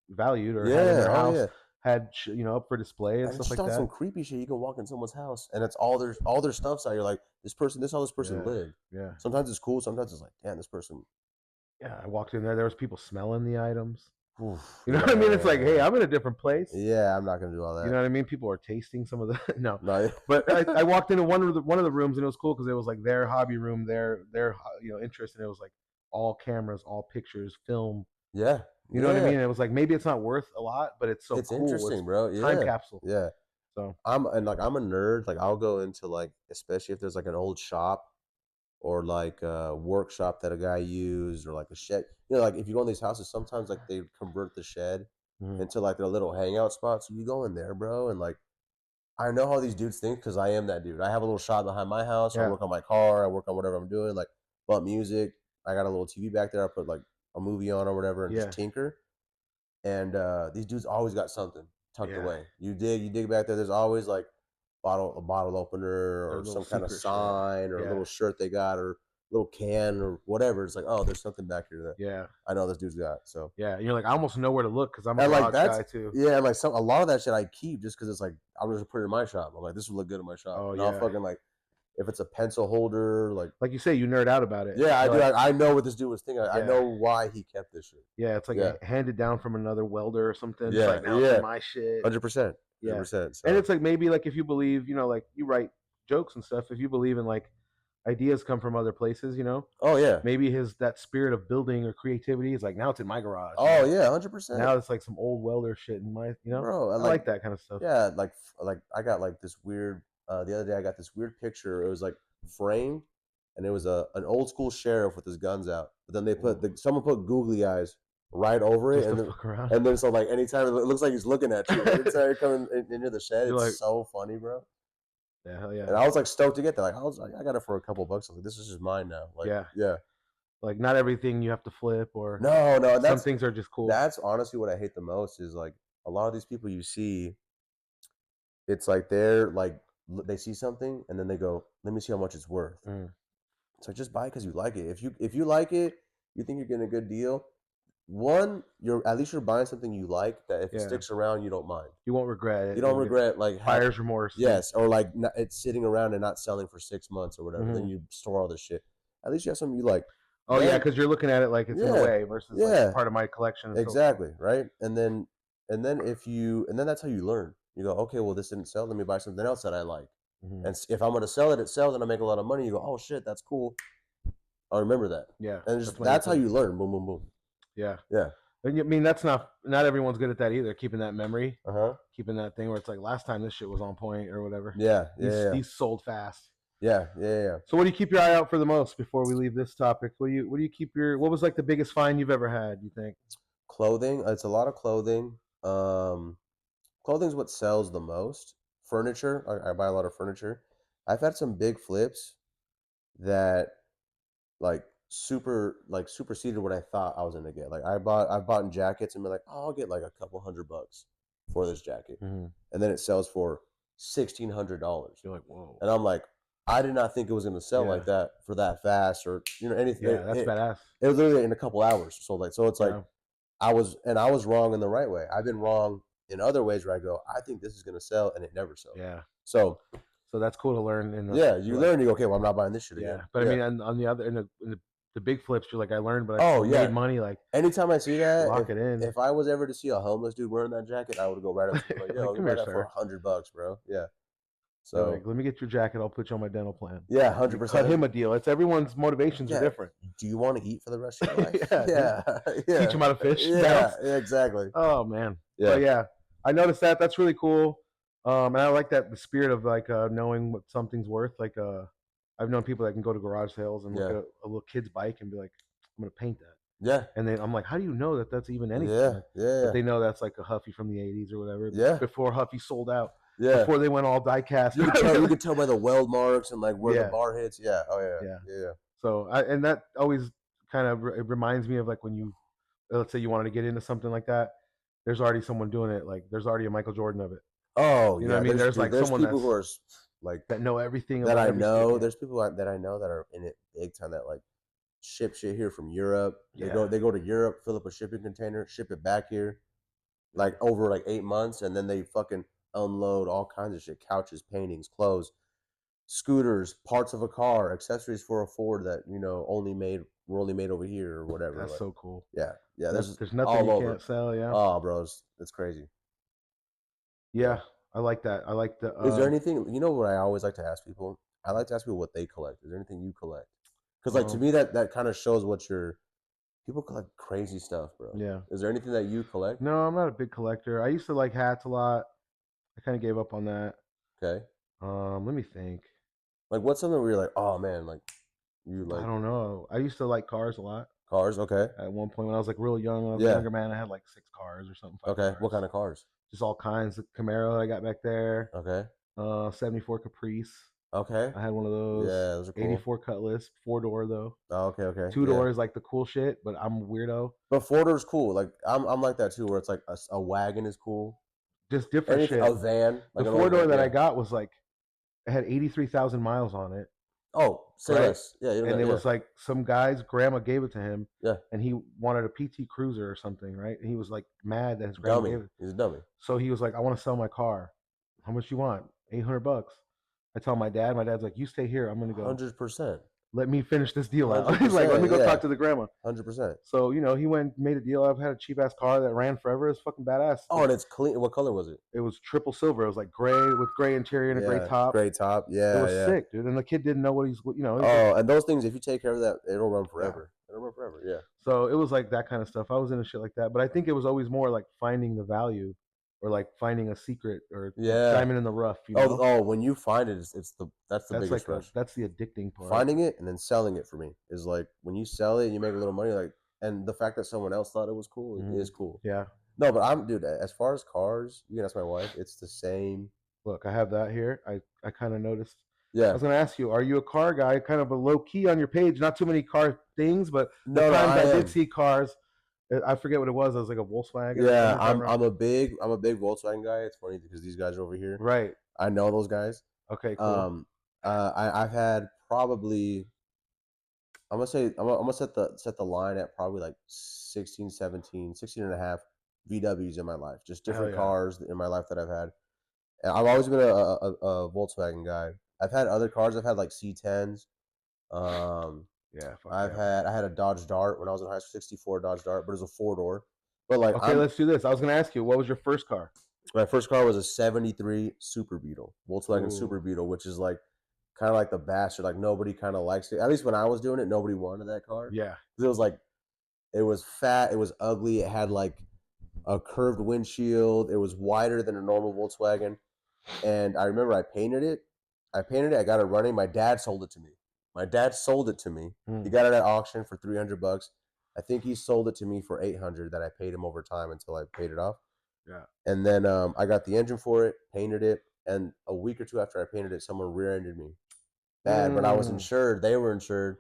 valued or had in their house, had up for display and stuff like that.
Some creepy shit. You can walk in someone's house and it's all their stuff's out. You're like, this is how this person lived.
Yeah.
Sometimes it's cool. Sometimes it's like, damn, this person.
Yeah, I walked in there. There was people smelling the items. Oof, you know what I mean? It's like, hey, I'm in a different place.
Yeah, I'm not gonna do all that.
You know what I mean? People are tasting some of the no. But I walked into one of the rooms and it was cool because it was like their hobby room, their interest, and it was like all cameras, all pictures, film.
Yeah.
You know what I mean? It was like, maybe it's not worth a lot, but it's cool.
Interesting, bro. Yeah.
Time capsule.
Yeah.
So
I'm a nerd. Like I'll go into like, especially if there's like an old shop or like a workshop that a guy used or like a shed. Like if you go in these houses, sometimes like they convert the shed into like their little hangout spot. So you go in there, bro, and like I know how these dudes think because I am that dude. I have a little shop behind my house. I work on my car. I work on whatever I'm doing. Like bump music. I got a little TV back there. I put like a movie on or whatever and just tinker. And these dudes always got something tucked away. You dig back there. There's always like a bottle opener or some kind of sign or a little shirt they got or little can or whatever. It's like, oh, there's something back here that I know this dude's got. So
yeah, you're like, I almost know where to look because I'm a garage guy too.
Yeah, and like a lot of that shit I keep just because it's like I'm just put it in my shop. I'm like, this will look good in my shop.
Oh,
and I'll fucking like, if it's a pencil holder, like
you say, you nerd out about it.
Yeah, I do. Like, I know what this dude was thinking. I know why he kept this shit.
Yeah, it's like handed down from another welder or something.
Yeah,
it's like, now it's my shit.
100%.
Yeah,
100%. So.
And it's like maybe like if you believe, you know, like you write jokes and stuff. If you believe in like ideas come from other places, you know.
Oh yeah.
Maybe that spirit of building or creativity is like now it's in my garage.
Oh yeah, 100%.
Now it's like some old welder shit in my, you know.
Bro,
I like that kind of stuff.
Yeah, like I got like this weird. The other day I got this weird picture. It was like framed, and it was an old school sheriff with his guns out. But then they someone put googly eyes right over it, and then so like anytime it looks like he's looking at you, anytime you're coming into the shed, it's like, so funny, bro.
Yeah, hell yeah.
And I was like stoked to get that. Like I was like, I got it for a couple bucks. I was like, this is just mine now. Like, yeah.
Like not everything you have to flip or
no.
Some things are just cool.
That's honestly what I hate the most is like a lot of these people you see. It's like they see something and then they go, let me see how much it's worth. So just buy it because you like it. If you like it, you think you're getting a good deal. One, at least you're buying something you like that if it sticks around, you don't mind.
You won't regret it.
You don't regret like
buyer's remorse.
Yes, or like it's sitting around and not selling for 6 months or whatever. Then you store all this shit. At least you have something you like.
Oh yeah, because you're looking at it like it's in a way versus like part of my collection.
Exactly, right? And then that's how you learn. You go, okay, well this didn't sell. Let me buy something else that I like. And if I'm going to sell it, it sells, and I make a lot of money. You go, oh shit, that's cool. I'll remember that.
Yeah,
and that's how you learn. Boom, boom, boom.
Yeah.
Yeah.
And I mean, that's not everyone's good at that either. Keeping that memory, keeping that thing where it's like last time this shit was on point or whatever.
Yeah,
these sold fast.
Yeah.
So what do you keep your eye out for the most before we leave this topic? What do you keep what was like the biggest find you've ever had? You think?
Clothing. It's a lot of clothing. Clothing's what sells the most. Furniture. I buy a lot of furniture. I've had some big flips that like superseded what I thought I was gonna get. Like I've bought jackets and been like, oh, I'll get like a couple $100 for this jacket, and then it sells for $1,600.
You're like, whoa!
And I'm like, I did not think it was gonna sell like that for that fast or anything.
Yeah, that's badass.
It was literally in a couple hours. So it's like I was wrong in the right way. I've been wrong in other ways where I go, I think this is gonna sell, and it never sells.
Yeah.
So
that's cool to learn.
You learn. You go, okay, well, I'm not buying this shit again.
Yeah, but I mean, on the other, in the big flips, you're like, I learned, but I made money. Like
anytime I see that,
lock it in.
If I was ever to see a homeless dude wearing that jacket, I would go right up to him like, yo, come here, that for $100, bro. Yeah. So
like, let me get your jacket. I'll put you on my dental plan.
Yeah, 100%.
Cut him a deal. It's everyone's motivations are different.
Do you want to eat for the rest of your life? Yeah.
Teach him how to fish.
Yeah, exactly.
Oh man.
Yeah.
But yeah, I noticed that. That's really cool. And I like the spirit of like knowing what something's worth. Like I've known people that can go to garage sales and look at a little kid's bike and be like, I'm gonna paint that.
Yeah.
And then I'm like, how do you know that that's even anything?
Yeah.
But they know that's like a Huffy from the 80s or whatever.
Yeah.
Before Huffy sold out.
Yeah.
Before they went all die cast.
You can tell by the weld marks and like where the bar hits. Yeah. Oh yeah.
So and that always kind of it reminds me of like when you, let's say you wanted to get into something like that. There's already someone doing it. Like there's already a Michael Jordan of it.
Oh,
you know what I mean? There's someone
people who are like
that know everything
that I know. There's people that I know that are in it big time that like ship shit here from Europe. They go to Europe, fill up a shipping container, ship it back here, like over like 8 months, and then they fucking unload all kinds of shit: couches, paintings, clothes, scooters, parts of a car, accessories for a Ford that were only made over here or whatever.
That's so cool.
Yeah. There's
nothing you can't sell. Yeah.
Oh, bros, it's crazy.
Yeah, I like that. I like the.
Is there anything? You know what I always like to ask people? I like to ask people what they collect. Is there anything you collect? Because like to me that kind of shows what people collect crazy stuff, bro.
Yeah.
Is there anything that you collect?
No, I'm not a big collector. I used to like hats a lot. I kind of gave up on that.
Okay.
Let me think.
Like what's something where you're like, oh man, like you like?
I don't know. I used to like cars a lot.
Cars, okay.
At one point when I was like real young, when I was a younger man, I had like 6 cars or something.
Okay.
Cars.
What kind of cars?
Just all kinds. The Camaro I got back there.
Okay.
74 Caprice.
Okay.
I had one of those.
Yeah, those are cool.
84 Cutlass, 4-door though.
Oh, okay.
2-door is like the cool shit, but I'm a weirdo.
But 4-door's cool. Like I'm like that too, where it's like a wagon is cool.
Just different shit.
A van.
Like the 4-door that I got was like It had 83,000 miles on it.
Oh, say
Right.
less. Yeah,
And it was like some guy's grandma gave it to him.
Yeah.
And he wanted a PT Cruiser or something, right? And he was like mad that his grandma
dummy.
gave it.
He's a dummy.
So he was like, I want to sell my car. How much you want? $800. I tell my dad. My dad's like, you stay here. I'm gonna go.
100%.
Let me finish this deal out. He's like, let me go talk to the grandma.
100%.
So, he went, made a deal. I've had a cheap ass car that ran forever. It's fucking badass.
Oh, and it's clean. What color was it?
It was triple silver. It was like gray with gray interior and a gray top.
Gray top. Yeah.
It was sick, dude. And the kid didn't know what he's,
and those things, if you take care of that, it'll run forever. Yeah. It'll run forever. Yeah.
So it was like that kind of stuff. I was into shit like that. But I think it was always more like finding the value or like finding a secret or diamond in the rough.
When you find it, that's the biggest rush.
That's the addicting part.
Finding it and then selling it for me is like when you sell it, you make a little money. Like, and the fact that someone else thought it was cool is cool.
Yeah.
No, but dude. As far as cars, you can ask my wife. It's the same.
Look, I have that here. I kind of noticed.
Yeah. I
was going to ask you, are you a car guy? Kind of a low key on your page. Not too many car things, but the times I did see cars. I forget what it was. I was like a Volkswagen.
Yeah, I'm a big Volkswagen guy. It's funny because these guys are over here.
Right.
I know those guys.
Okay, cool.
I've had probably I'm gonna set the line at probably like 16 and a half VWs in my life. Just different cars in my life that I've had. And I've always been a Volkswagen guy. I've had other cars. I've had like C10s. I had a Dodge Dart when I was in high school, 64 Dodge Dart, but it was a 4-door. But like,
okay, let's do this. I was going to ask you, what was your first car?
My first car was a 73 Super Beetle, Volkswagen Super Beetle, which is like kind of like the bastard. Like nobody kind of likes it. At least when I was doing it, nobody wanted that car.
Yeah.
It was like, it was fat. It was ugly. It had like a curved windshield. It was wider than a normal Volkswagen. And I remember I painted it. I got it running. My dad sold it to me. He got it at auction for $300. I think he sold it to me for $800 that I paid him over time until I paid it off.
Yeah.
And then I got the engine for it, painted it, and a week or two after I painted it, someone rear-ended me. Bad, but I was insured. They were insured,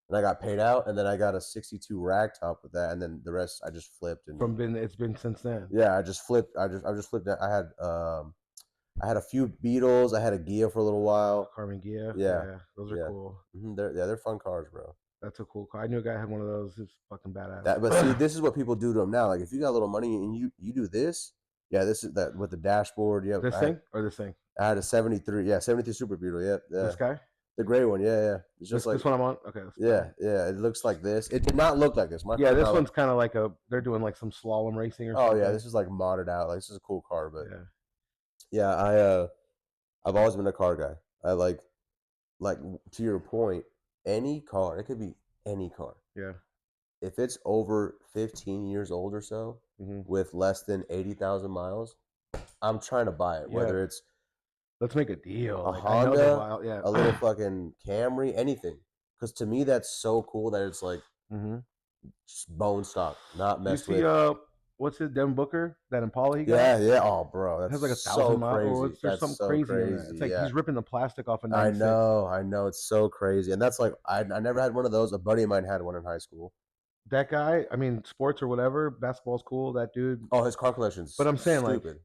and I got paid out. And then I got a '62 rag top with that, and then the rest I just flipped. And
it's been since then.
Yeah, I just flipped. I just flipped that. I had a few Beetles. I had a Ghia for a little while.
Carmen Ghia.
Yeah.
Those are cool.
Mm-hmm. They're fun cars, bro.
That's a cool car. I knew a guy had one of those. It's fucking badass.
But see, this is what people do to them now. Like if you got a little money and you do this, this is that with the dashboard. Yeah,
this thing.
I had a 73. Yeah, 73 Super Beetle. Yeah.
This guy.
The gray one. Yeah. It's just
this one I'm on. Okay.
Yeah. It looks like this. It did not look like this.
This one's kind of like they're doing like some slalom racing or something.
Oh yeah, this is like modded out. Like this is a cool car, but yeah, I've always been a car guy. I like to your point, any car, it could be any car.
Yeah.
If it's over 15 years old or so, with less than 80,000 miles, I'm trying to buy it. Yeah. Whether it's
let's make a deal.
A Honda, a little fucking Camry, anything. Because to me, that's so cool that it's like just bone stock, not messed with.
What's it, Devin Booker? That Impala he got?
Yeah. Oh, bro.
That has like 1,000 miles. There's something crazy in that. It's like he's ripping the plastic off of 96.
I know. It's so crazy. And that's like, I never had one of those. A buddy of mine had one in high school.
That guy, I mean, sports or whatever, basketball's cool. That dude.
Oh, his car collection's
But I'm saying stupid.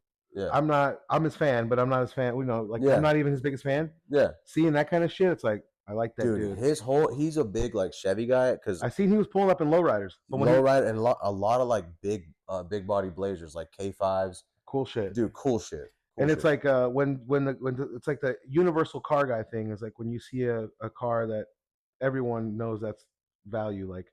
I'm his fan, but I'm not his fan. I'm not even his biggest fan.
Yeah.
Seeing that kind of shit, it's like, I like that dude.
He's a big like Chevy guy because
I seen he was pulling up in lowriders.
Lowrider and a lot of like big body Blazers like K5s.
Cool shit,
dude. Cool shit.
And it's like when it's like the universal car guy thing is like when you see a car that everyone knows that's value. Like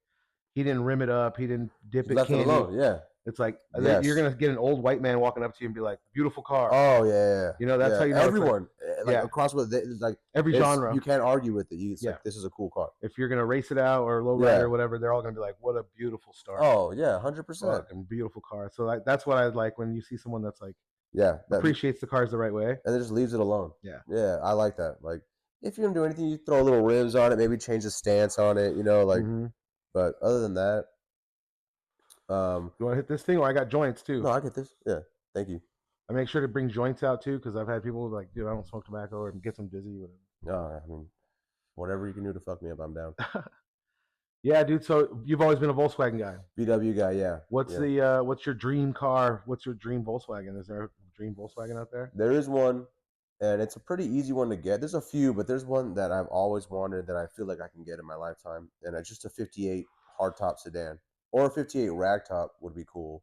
he didn't rim it up, he didn't dip it.
Left it alone. Yeah.
It's like you're gonna get an old white man walking up to you and be like, "Beautiful car."
Oh yeah.
You know that's how you know
everyone across with it, like
every genre.
You can't argue with it. Like, this is a cool car.
If you're gonna race it out or low rider or whatever, they're all gonna be like, "What a beautiful start."
Oh yeah, 100%.
Beautiful car. So that's what I like when you see someone that's like,
that
appreciates the cars the right way
and then just leaves it alone.
Yeah,
I like that. Like if you don't do anything, you throw little rims on it, maybe change the stance on it. You know, like. But other than that.
You want to hit this thing, or I got joints too?
No, I get this. Yeah, thank you.
I make sure to bring joints out too, because I've had people like, dude, I don't smoke tobacco, or gets them dizzy, whatever.
No, I mean, whatever you can do to fuck me up, I'm down.
Yeah, dude. So you've always been a Volkswagen guy.
VW guy, yeah.
What's your dream car? What's your dream Volkswagen? Is there a dream Volkswagen out there?
There is one, and it's a pretty easy one to get. There's a few, but there's one that I've always wanted that I feel like I can get in my lifetime, and it's just a 58 hardtop sedan or a 58 ragtop would be cool,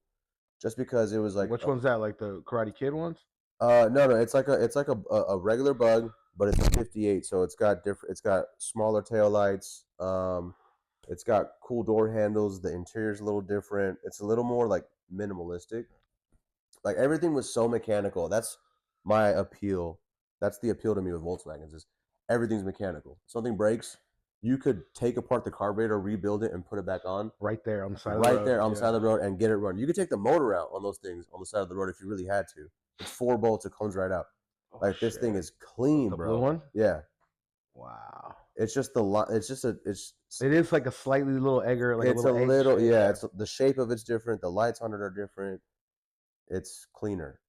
just because it was like
Which one's that? Like the Karate Kid ones?
no, it's like a regular bug, but it's a 58, so it's got different. It's got smaller tail lights. It's got cool door handles. The interior's a little different. It's a little more like minimalistic. Like everything was so mechanical. That's my appeal. That's the appeal to me with Volkswagens is everything's mechanical. Something breaks, you could take apart the carburetor, rebuild it, and put it back on
Right there on the side of the
right
road.
there on the side of the road and get it running. You could take the motor out on those things on the side of the road if you really had to. It's 4 bolts. It comes right out.
Oh,
Like this
shit.
thing is clean,
The
bro.
blue one?
Yeah.
Wow.
It's just it's just a it's
It is like a slightly little egger, like
it's
a little egg shape.
yeah. It's the shape of it's different. The lights on it are different. It's cleaner.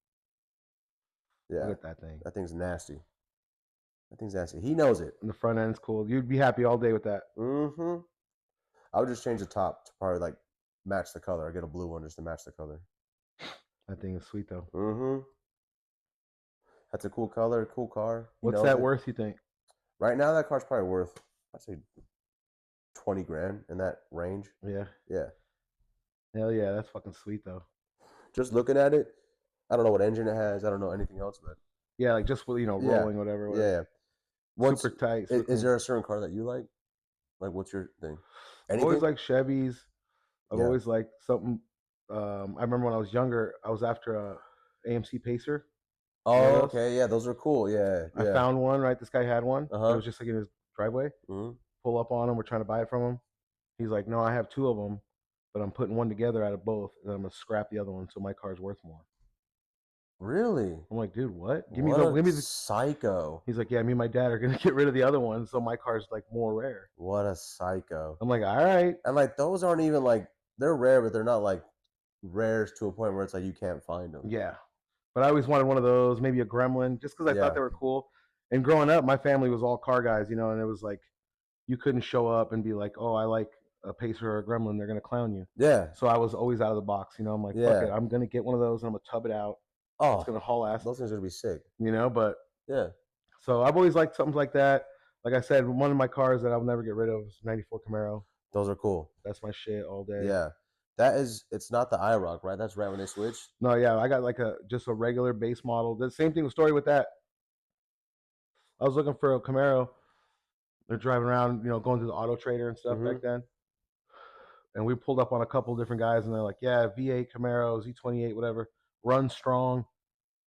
Yeah.
Look at that thing.
That thing's nasty. That thing's nasty. He knows it.
And the front end's cool. You'd be happy all day with that.
Mm-hmm. I would just change the top to probably like match the color. I get a blue one just to match the color.
That thing is sweet though.
Mm-hmm. That's a cool color, cool car.
What's that worth, you think?
Right now, that car's probably worth, I'd say, 20 grand in that range.
Yeah.
Yeah.
Hell yeah, that's fucking sweet though.
Just looking at it, I don't know what engine it has. I don't know anything else, but
yeah, like just rolling whatever.
Yeah. What's,
super tight.
Is there a certain car that you like? Like, what's your thing?
I've always liked Chevys. I've always liked something. I remember when I was younger, I was after a AMC Pacer.
Oh, okay, yeah, those are cool. Yeah,
I found one. Right, this guy had one. It was just like in his driveway.
Mm-hmm.
Pull up on him. We're trying to buy it from him. He's like, "No, I have 2 of them, but I'm putting one together out of both, and I'm gonna scrap the other one, so my car's worth more."
Really?
I'm like, "Dude, what?
Give me the psycho."
He's like, "Yeah, me and my dad are gonna get rid of the other one, so my car's like more rare."
What a psycho!
I'm like, "All right."
And like those aren't even like they're rare, but they're not like rares to a point where it's like you can't find them.
Yeah. But I always wanted one of those, maybe a Gremlin, just because I thought they were cool. And growing up, my family was all car guys, and it was like you couldn't show up and be like, "Oh, I like a Pacer or a Gremlin." They're gonna clown you.
Yeah.
So I was always out of the box. I'm like, fuck it, I'm gonna get one of those and I'm gonna tub it out.
Oh,
it's gonna haul ass.
Those things are gonna be sick.
But
yeah.
So I've always liked something like that. Like I said, one of my cars that I'll never get rid of is '94 Camaro.
Those are cool.
That's my shit all day.
Yeah. It's not the iRock, right? That's right when they switched.
No, yeah, I got like just a regular base model. The same thing, the story with that. I was looking for a Camaro. They're driving around, going to the Auto Trader and stuff back then. And we pulled up on a couple different guys, and they're like, "Yeah, V8 Camaro, Z28, whatever, run strong.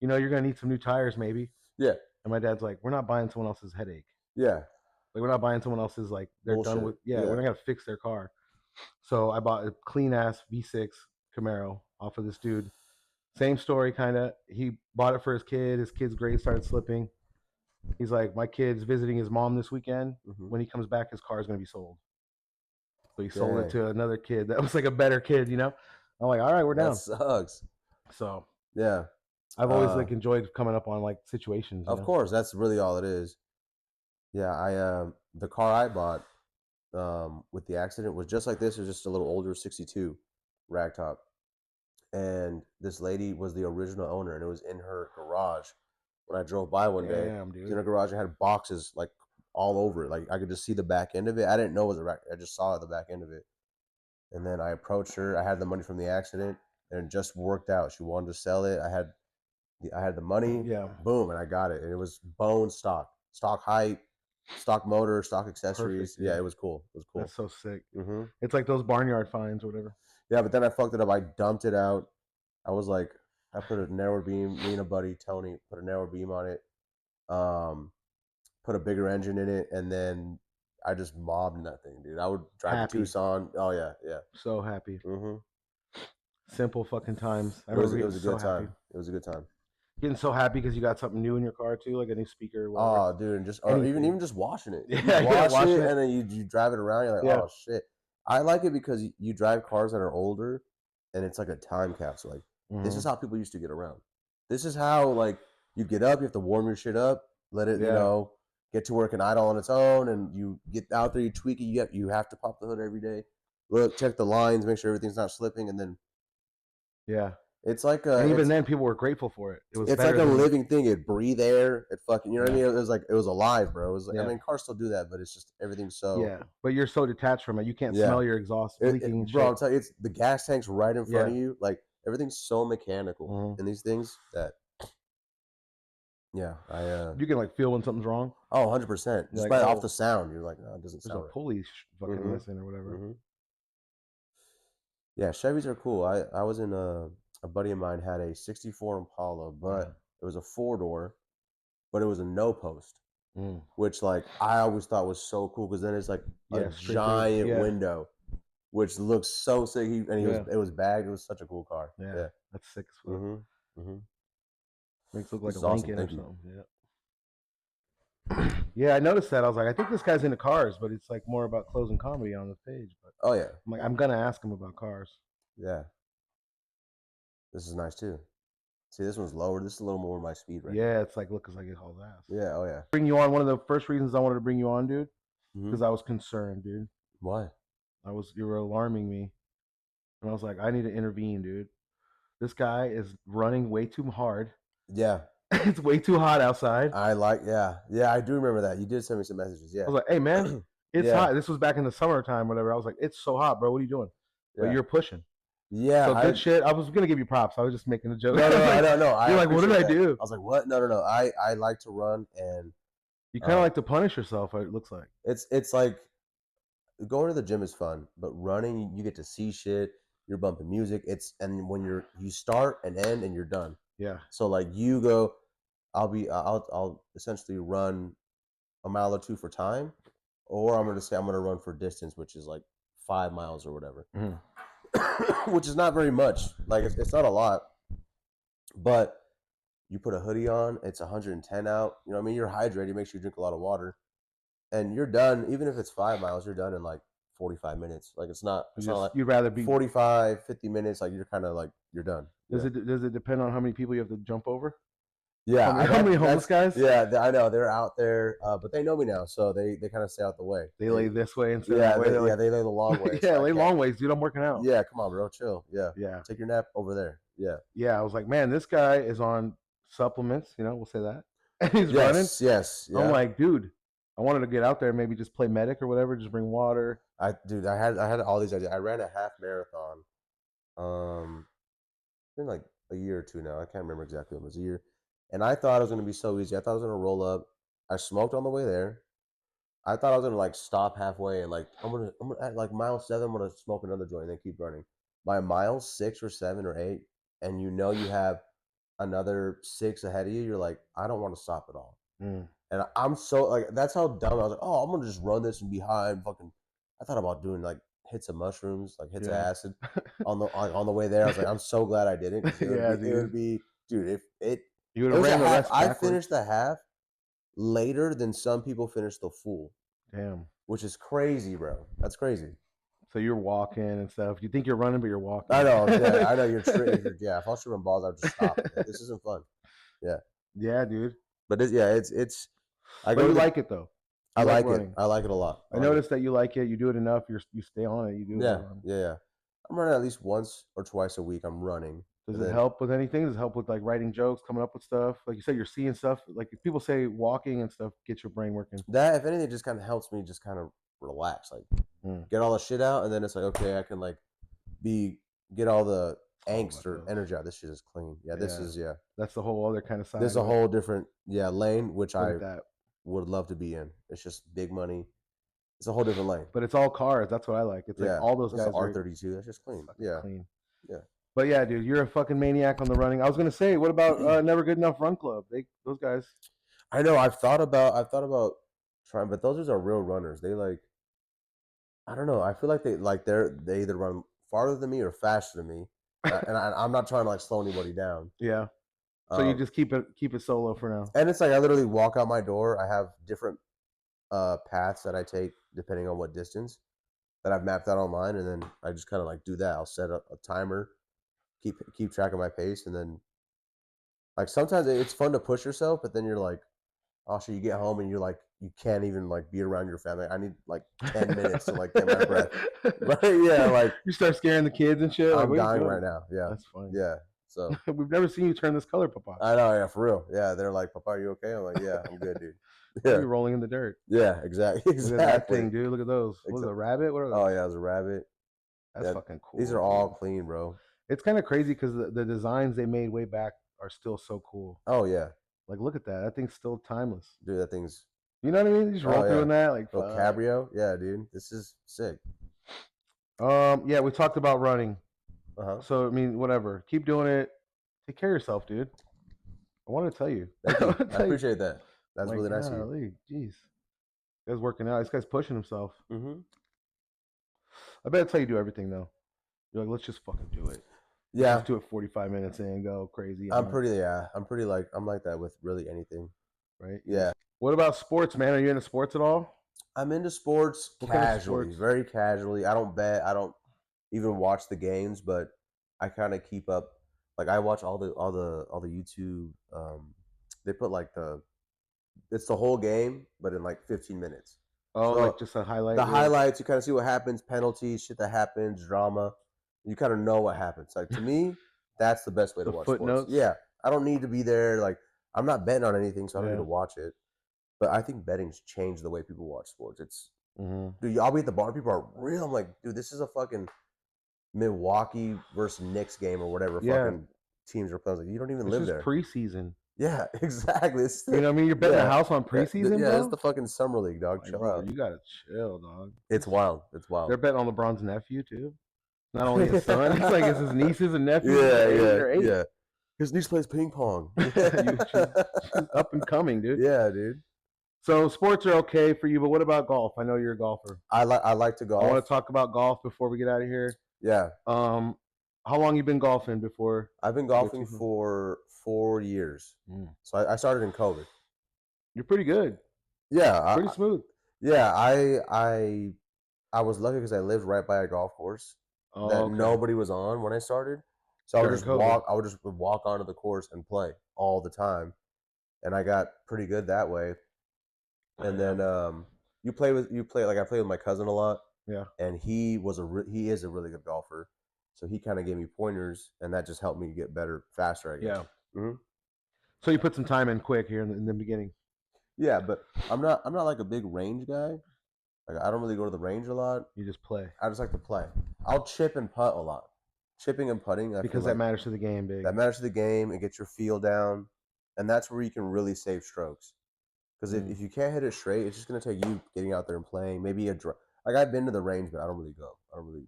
You're gonna need some new tires, maybe."
Yeah.
And my dad's like, "We're not buying someone else's headache.
Yeah.
Like we're not buying someone else's they're
bullshit.
Done with. Yeah, we're not gonna fix their car." So I bought a clean ass V6 Camaro off of this dude. Same story, kind of. He bought it for his kid. His kid's grades started slipping. He's like, "My kid's visiting his mom this weekend. When he comes back, his car is going to be sold." So he sold it to another kid that was like a better kid, I'm like, "All right, we're down."
That sucks.
So
yeah,
I've always enjoyed coming up on situations.
Of course, that's really all it is. Yeah, I the car I bought with the accident was just like this. It was just a little older 62 ragtop, and this lady was the original owner, and it was in her garage. When I drove by one day, it was in her garage. It had boxes like all over it. Like I could just see the back end of it. I didn't know it was a rack. I just saw the back end of it. And then I approached her. I had the money from the accident, and it just worked out. She wanted to sell it. I had the money.
Yeah.
Boom, and I got it. And it was bone stock height, stock motor, stock accessories. Perfect, yeah, it was cool. It was cool.
That's so sick. It's like those barnyard finds or whatever.
Yeah, but then I fucked it up. I dumped it out. I was like, I put a narrower beam. Me and a buddy, Tony, put a narrower beam on it. Put a bigger engine in it, and then I just mobbed that thing, dude. I would drive to Tucson. Oh yeah, yeah.
So happy. Simple fucking times.
It was a good time. It was a good time.
Getting so happy because you got something new in your car too, like a new speaker.
Oh, dude, and just even just washing it. Wash it, and then you drive it around. You're like, oh shit. I like it because you drive cars that are older, and it's like a time capsule. Like this is how people used to get around. This is how you get up. You have to warm your shit up. Let it get to work and idle on its own, and you get out there. You tweak it. You have to pop the hood every day. Look, check the lines, make sure everything's not slipping, and then It's like
and even then, people were grateful for it. It was.
It's like a living thing. It breathed air. It fucking. You know what I mean? It was like it was alive, bro. It was. Like, I mean, cars still do that, but it's just everything's so.
Yeah, but you're so detached from it. You can't smell your exhaust leaking. And
bro,
shit.
I'm telling you, it's the gas tank's right in front of you. Like everything's so mechanical in these things that. Yeah,
you can like feel when something's wrong.
Oh, 100%. Just by off the sound, you're like, no, it doesn't sound right.
There's a pulley fucking missing or whatever.
Yeah, Chevys are cool. I was in a buddy of mine had a 64 Impala, but it was a 4-door, but it was a no post, which like I always thought was so cool because then it's like a giant window, which looks so sick. It was bagged. It was such a cool car. Yeah,
that's 6 foot. Makes it look like a
awesome.
Lincoln or something. Yeah, I noticed that. I was like, I think this guy's into cars, but it's like more about clothes and comedy on the page. But
I'm
like, I'm gonna ask him about cars.
Yeah, this is nice too. See, this one's lower. This is a little more my speed right now.
Yeah, it's like looks like it hauls ass.
Yeah, oh yeah.
Bring you on. One of the first reasons I wanted to bring you on, dude, because I was concerned, dude.
Why?
You were alarming me, and I was like, I need to intervene, dude. This guy is running way too hard.
Yeah.
It's way too hot outside.
I do remember that. You did send me some messages. Yeah.
I was like, hey man, it's hot. This was back in the summertime, whatever. I was like, it's so hot, bro. What are you doing? But you're pushing.
Yeah.
So good shit. I was gonna give you props. I was just making a joke.
No, I don't know.
You're like, what did I do?
I was like, what? No. I like to run, and
you kind of like to punish yourself. It looks like
it's like going to the gym is fun, but running, you get to see shit. You're bumping music. And when you start and end and you're done.
Yeah.
So like you go, I'll essentially run a mile or two for time, or I'm gonna run for distance, which is like 5 miles or whatever, which is not very much. Like it's not a lot, but you put a hoodie on. It's 110 out. You know what I mean? You're hydrated. Make sure you drink a lot of water, and you're done. Even if it's 5 miles, you're done in like 45 minutes. Like it's not like
you'd rather be
45, 50 minutes. Like you're kind of like you're done.
Does it depend on how many people you have to jump over?
Yeah,
how many homeless guys?
Yeah, I know they're out there, but they know me now, so they kind of stay out the way.
They lay this way instead.
Yeah, they lay the long way.
Yeah, lay long ways, dude. I'm working out.
Yeah, come on, bro, chill. Yeah, take your nap over there.
Yeah. I was like, man, this guy is on supplements. You know, we'll say that. And he's running.
Yes. Yeah.
I'm like, dude, I wanted to get out there, maybe just play medic or whatever, just bring water.
I had all these ideas. I ran a half marathon. It's been like a year or two now. I can't remember exactly when it was a year. And I thought it was going to be so easy. I thought I was going to roll up. I smoked on the way there. I thought I was going to like stop halfway and like I'm gonna at like mile 7 I'm going to smoke another joint and then keep running. By mile 6 or 7 or 8, and you have another 6 ahead of you, you're like, I don't want to stop at all. And I'm so like, that's how dumb I was. Like, oh, I'm going to just run this and be high and fucking. I thought about doing like hits of mushrooms, like hits of acid on the way there. I was like, I'm so glad I didn't. It would be, dude. If it.
You would have ran the rest backwards.
I finished the half later than some people finished the full.
Damn.
Which is crazy, bro. That's crazy.
So you're walking and stuff. You think you're running, but you're walking.
I know. Yeah, I know. You're yeah. If I was shooting balls, I'd just stop. This isn't fun. Yeah.
Yeah, dude.
But it's.
But you like it though.
I like it. I like it a lot.
I noticed that you like it. You do it enough. You stay on it. You do.
Yeah. I'm running at least once or twice a week. I'm running.
Does it help with anything? Does it help with like writing jokes, coming up with stuff? Like you said, you're seeing stuff. Like if people say walking and stuff gets your brain working.
That, if anything, just kind of helps me just kind of relax, like get all the shit out, and then it's like, okay, I can like get all the angst or energy out. This shit is clean. Yeah, this is
That's the whole other kind of side.
There's a whole different lane which I would love to be in. It's just big money. It's a whole different lane.
But it's all cars. That's what I like. It's like all those guys.
R32. That's just clean. Yeah.
Clean.
Yeah.
But yeah, dude, you're a fucking maniac on the running. I was gonna say, what about Never Good Enough Run Club? Those guys.
I know. I've thought about trying, but those are real runners. They like, I don't know. I feel like they either run farther than me or faster than me, and I'm not trying to like slow anybody down.
Yeah. So you just keep it solo for now.
And it's like I literally walk out my door. I have different paths that I take depending on what distance that I've mapped out online, and then I just kind of like do that. I'll set up a timer. Keep track of my pace, and then like sometimes it's fun to push yourself, but then you're like, oh shit, you get home and you're like, you can't even like be around your family. I need like 10 minutes to like get my breath. But yeah, like
you start scaring the kids and shit.
I'm dying right now. Yeah,
that's funny.
Yeah, So
we've never seen you turn this color, Papa.
I know, yeah, for real. Yeah, they're like, Papa, are you okay? I'm like, yeah, I'm good, dude.
Yeah, you're rolling in the dirt.
Yeah, exactly.
Look at that thing, dude. Look at those. What was it, a rabbit? What are those?
Oh yeah, it was a rabbit.
That's fucking cool.
These are all clean, bro.
It's kind of crazy because the designs they made way back are still so cool.
Oh yeah,
like look at that. That thing's still timeless.
Dude, that thing's.
You know what I mean? You just roll through in that, like
cabrio. Yeah, dude, this is sick.
Yeah, we talked about running.
So
I mean, whatever. Keep doing it. Take care of yourself, dude. I want to tell you.
Thank you. I appreciate that. That's really nice of you.
Jeez, this guy's working out. This guy's pushing himself.
Mm-hmm.
I bet that's how you do everything, though. You're like, let's just fucking do it.
Yeah,
let's do it 45 minutes and go crazy.
I'm like that with really anything.
Right?
Yeah.
What about sports, man? Are you into sports at all?
I'm into sports casually, very casually. I don't bet. I don't even watch the games, but I kind of keep up. Like I watch all the YouTube. They put like it's the whole game, but in like 15 minutes.
Oh, so like just a highlight.
The highlights. You kind of see what happens, penalties, shit that happens, drama. You kind of know what happens. Like to me, that's the best way to watch
footnotes.
Sports. Yeah, I don't need to be there. Like I'm not betting on anything, so I don't need to watch it. But I think betting's changed the way people watch sports. It's dude, I'll be at the bar. People are real. I'm like, dude, this is a fucking Milwaukee versus Knicks game or whatever fucking teams are playing. Like, you don't even live there.
Preseason.
Yeah, exactly.
You know what I mean? You're betting a house on preseason,
yeah,
bro?
it's the fucking summer league, dog.
Like,
chill
bro,
out.
You gotta chill, dog.
It's wild. It's wild.
They're betting on LeBron's nephew too. Not only his son, it's like it's his nieces and nephews.
Yeah. His niece plays ping pong.
She's up and coming, dude.
Yeah, dude.
So sports are okay for you, but what about golf? I know you're a golfer.
I like to golf.
I want to talk about golf before we get out of here.
Yeah.
How long you been golfing before?
I've been golfing for 4 years. So I started in COVID.
You're pretty good.
Yeah.
Pretty smooth.
Yeah. I was lucky because I lived right by a golf course that nobody was on when I started. So I would just walk onto the course and play all the time. And I got pretty good that way. And then I play with my cousin a lot.
Yeah.
And he is a really good golfer. So he kind of gave me pointers, and that just helped me get better faster, I guess.
Yeah. Mm-hmm. So you put some time in quick here in the beginning.
Yeah, but I'm not like a big range guy. Like I don't really go to the range a lot.
You just play.
I just like to play. I'll chip and putt a lot. Chipping and putting.
Because that matters to the game, big.
That matters to the game. It gets your feel down, and that's where you can really save strokes. Because if you can't hit it straight, it's just gonna take you getting out there and playing. Maybe like I've been to the range, but I don't really go. I don't really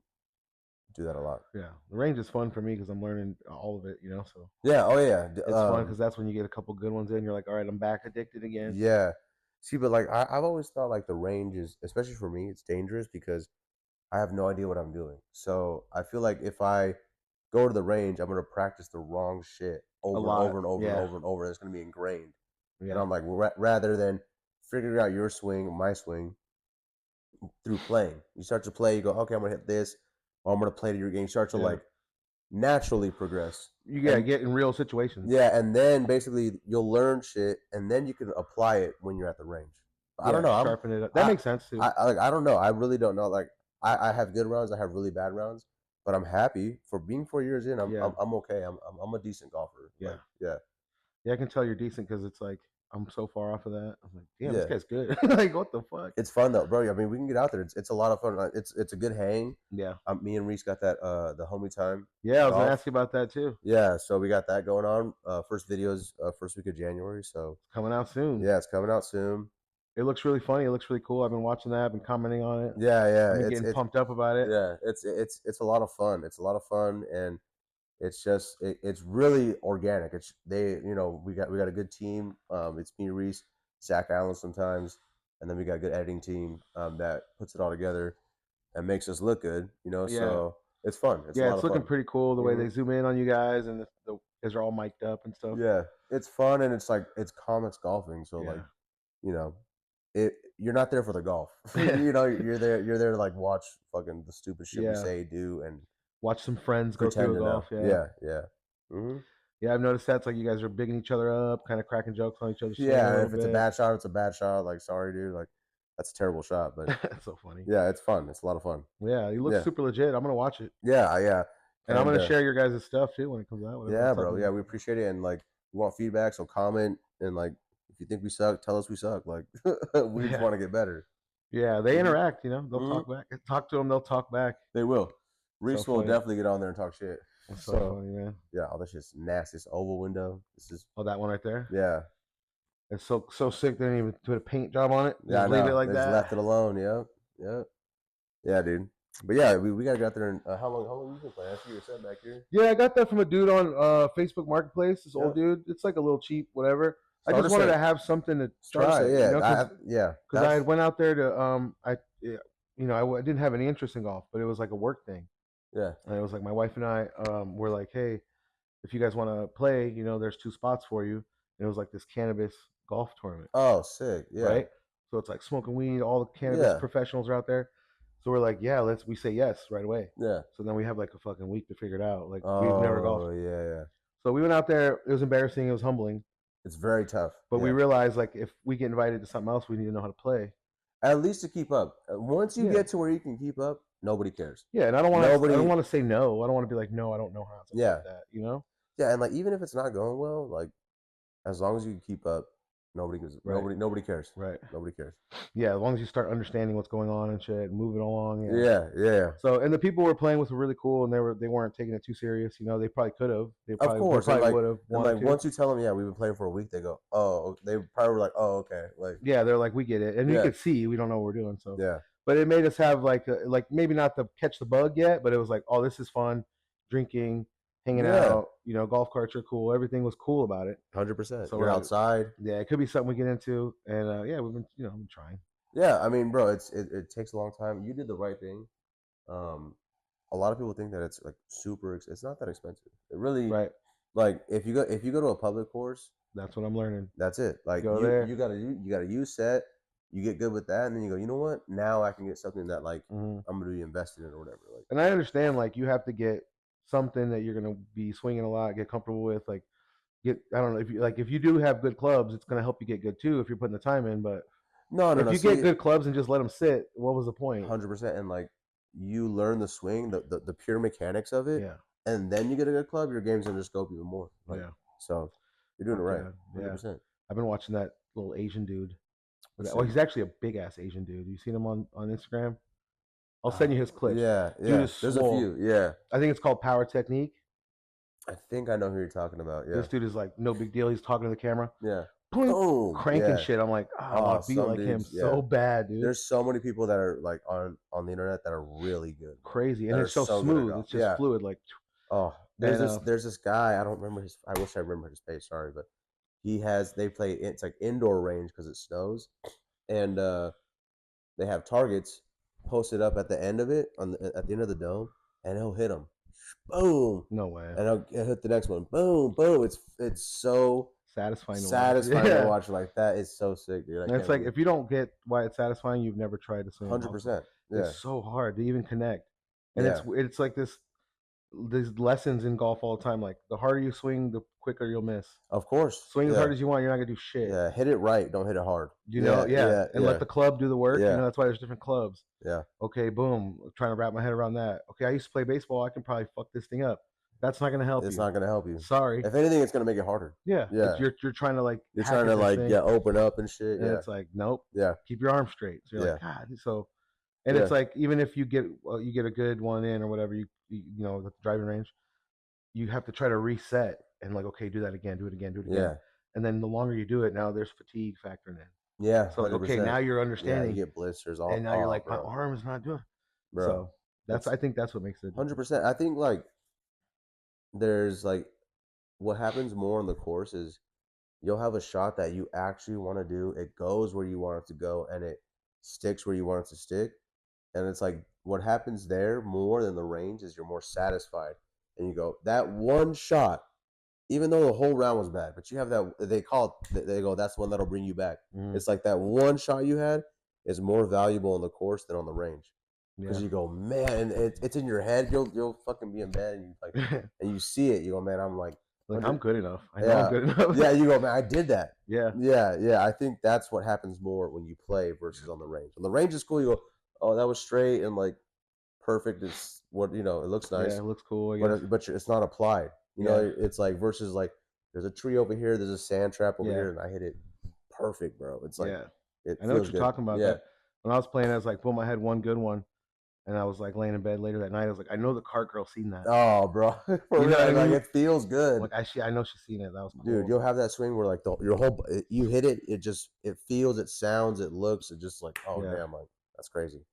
do that a lot.
Yeah, the range is fun for me because I'm learning all of it, you know. So
yeah, oh yeah,
it's fun because that's when you get a couple good ones in. You're like, all right, I'm back addicted again.
Yeah, see, but like I've always thought like the range is, especially for me, it's dangerous because I have no idea what I'm doing. So I feel like if I go to the range, I'm gonna practice the wrong shit over and over and over and over and over, and it's gonna be ingrained. Yeah. And I'm like, rather than figuring out your swing, my swing through playing, you start to play. You go, okay, I'm gonna hit this. Or I'm gonna play to your game. You start to like naturally progress.
You gotta get in real situations.
Yeah, and then basically you'll learn shit, and then you can apply it when you're at the range. I don't know.
Sharpen it up. That makes sense too.
I don't know. I really don't know. Like I have good rounds. I have really bad rounds. But I'm happy for being 4 years in. I'm okay. I'm a decent golfer.
Yeah.
Like, yeah.
Yeah, I can tell you're decent because it's like I'm so far off of that. I'm like, damn, this guy's good. Like, what the fuck?
It's fun though, bro. I mean, we can get out there. It's a lot of fun. It's a good hang.
Yeah.
Me and Reese got that the homie time.
Yeah, I was gonna ask you about that too.
Yeah, so we got that going on. First videos first week of January. So
it's coming out soon.
Yeah, it's coming out soon.
It looks really funny. It looks really cool. I've been watching that. I've been commenting on it.
Yeah.
I've been getting pumped up about it.
Yeah, it's a lot of fun. It's a lot of fun, and it's just it's really organic. We got a good team. It's me, Reese, Zach Allen sometimes, and then we got a good editing team that puts it all together and makes us look good. So it's fun. It's
looking pretty cool the way they zoom in on you guys, and the guys are all mic'd up and stuff.
Yeah, it's fun, and it's like it's comics golfing. So you're not there for the golf. You're there to like watch fucking the stupid shit we say, do, and
watch some friends go through a golf.
Yeah. Mm-hmm.
Yeah, I've noticed that's like you guys are bigging each other up, kind of cracking jokes on each other's shit.
Yeah, if it's a bad shot, it's a bad shot. Like, sorry, dude. Like, that's a terrible shot. But
that's so funny.
Yeah, it's fun. It's a lot of fun.
Yeah, you look super legit. I'm gonna watch it.
Yeah.
And I'm gonna share your guys' stuff too when it comes out.
Yeah, bro. Yeah, we appreciate it, and like we want feedback, so comment, and like if you think we suck, tell us we suck. Like we just want to get better.
Yeah, they interact. They'll talk back. Talk to them, they'll talk back.
They will. Reese will definitely get on there and talk shit.
That's so funny, man.
Yeah, all that shit's nasty. This oval window. This is
that one right there.
Yeah.
It's so sick. They didn't even put a paint job on it.
Yeah, leave it like that. Just left it alone. Yeah, dude. But yeah, we gotta get out there and how long you been playing? I see your set back here.
Yeah, I got that from a dude on Facebook Marketplace. This old dude. It's like a little cheap, whatever. I just wanted to have something to try. Because I went out there to I didn't have any interest in golf, but it was like a work thing.
Yeah.
And it was like my wife and I were like, hey, if you guys want to play, there's 2 spots for you. And it was like this cannabis golf tournament.
Oh, sick. Yeah.
Right? So it's like smoking weed, all the cannabis professionals are out there. So we're like, yeah, we say yes right away.
Yeah.
So then we have like a fucking week to figure it out. Like we've never golfed.
Oh, yeah.
So we went out there. It was embarrassing. It was humbling.
It's very tough.
But we realized like if we get invited to something else, we need to know how to play.
At least to keep up. Once you get to where you can keep up, nobody cares.
Yeah, and I don't want to say no. I don't want to be like, no, I don't know how. Like that,
Yeah, and like even if it's not going well, like as long as you keep up, nobody cares. Nobody cares.
Right.
Nobody cares.
Yeah, as long as you start understanding what's going on and shit, moving along.
Yeah.
So, and the people we're playing with were really cool, and they weren't taking it too serious. They probably could have.
Of course,
they probably would have.
And like once you tell them, we've been playing for a week, they go, oh, they probably were like, oh, okay, like
they're like, we get it, and you could see we don't know what we're doing. So
yeah,
but it made us have like maybe not to catch the bug yet, but it was like, oh, this is fun, drinking. Hanging out, golf carts are cool. Everything was cool about it.
100%. So we're outside.
Yeah, it could be something we get into, and we've been, we've been trying.
Yeah, I mean, bro, it takes a long time. You did the right thing. A lot of people think that it's like super. It's not that expensive. It really, like if you go to a public course,
that's what I'm learning.
That's it. Like you gotta use set. You get good with that, and then you go, you know what? Now I can get something that like I'm gonna be invested in or whatever. Like,
and I understand like you have to get something that you're gonna be swinging a lot, get comfortable with, like I don't know if you do have good clubs, it's gonna help you get good too if you're putting the time in. But if you get good clubs and just let them sit, what was the point?
100%. And like you learn the swing, the pure mechanics of it, and then you get a good club, your game's gonna just go up even more. Like, so you're doing it right. 100%.
I've been watching that little Asian dude. Well, he's actually a big ass Asian dude. You seen him on Instagram? I'll send you his clips.
Yeah. There's a few. Yeah.
I think it's called Power Technique.
I think I know who you're talking about. Yeah.
This dude is like no big deal. He's talking to the camera.
Yeah.
Boom, cranking shit. I'm like, I want to be like him so bad, dude.
There's so many people that are like on the internet that are really good.
Crazy, and it's so smooth. It's just fluid. Like,
there's this guy. I don't remember his. I wish I remember his face. Sorry, but they play. It's like indoor range because it snows, and they have targets posted up at the end of it at the end of the dome, and he'll hit them. Boom!
No way.
And I'll hit the next one. Boom! Boom! It's so
satisfying
to watch. Like that is so sick, dude.
And it's like if you don't get why it's satisfying, you've never tried to swing.
100%. Yeah.
It's so hard to even connect, and it's like these lessons in golf all the time. Like the harder you swing, the quicker you'll miss.
Of course.
Swing as hard as you want, you're not gonna do shit.
Yeah, hit it right, don't hit it hard.
And let the club do the work.
Yeah.
That's why there's different clubs.
Yeah.
Okay, boom. Trying to wrap my head around that. Okay, I used to play baseball. I can probably fuck this thing up. That's not gonna help you.
It's not gonna help you.
Sorry.
If anything, it's gonna make it harder.
Yeah. You're trying to like.
You're trying to like open up and shit.
And it's like nope.
Yeah.
Keep your arms straight. So you're like God. So, and it's like even if you get a good one in or whatever you the driving range, you have to try to reset and like okay, do that again, do it again.
Yeah.
And then the longer you do it, now there's fatigue factoring in.
Yeah.
So 100%. Okay, now you're understanding.
You get blisters all.
And now you're like, my arm is not doing. Bro. So I think that's what makes it.
100%. I think like there's like what happens more on the course is you'll have a shot that you actually want to do. It goes where you want it to go, and it sticks where you want it to stick. And it's like what happens there more than the range is you're more satisfied, and you go that one shot. Even though the whole round was bad, but you have that, they go, that's the one that'll bring you back. It's like that one shot you had is more valuable on the course than on the range. Because you go, man, it's in your head. You'll fucking be in bed and you and you see it. You go, man, I'm like
I'm good enough. I know I'm good enough.
Yeah, you go, man, I did that.
Yeah.
I think that's what happens more when you play versus on the range. On the range is cool. You go, oh, that was straight and like perfect. It's what it looks nice.
Yeah, it looks cool. I guess.
But it's not applied. You know, it's like versus like there's a tree over here, there's a sand trap over here, and I hit it perfect, bro. It's like it
I know what you're
good.
talking about. That when I was playing, I was like, boom, I had one good one. And I was like laying in bed later that night. I was like, I know the cart girl seen that.
Oh, bro,
you know what I mean?
Like it feels good.
Like I know she's seen it. That was cool.
Dude. You'll have that swing where like your whole you hit it. It feels, it sounds, it looks. It just like damn, like that's crazy.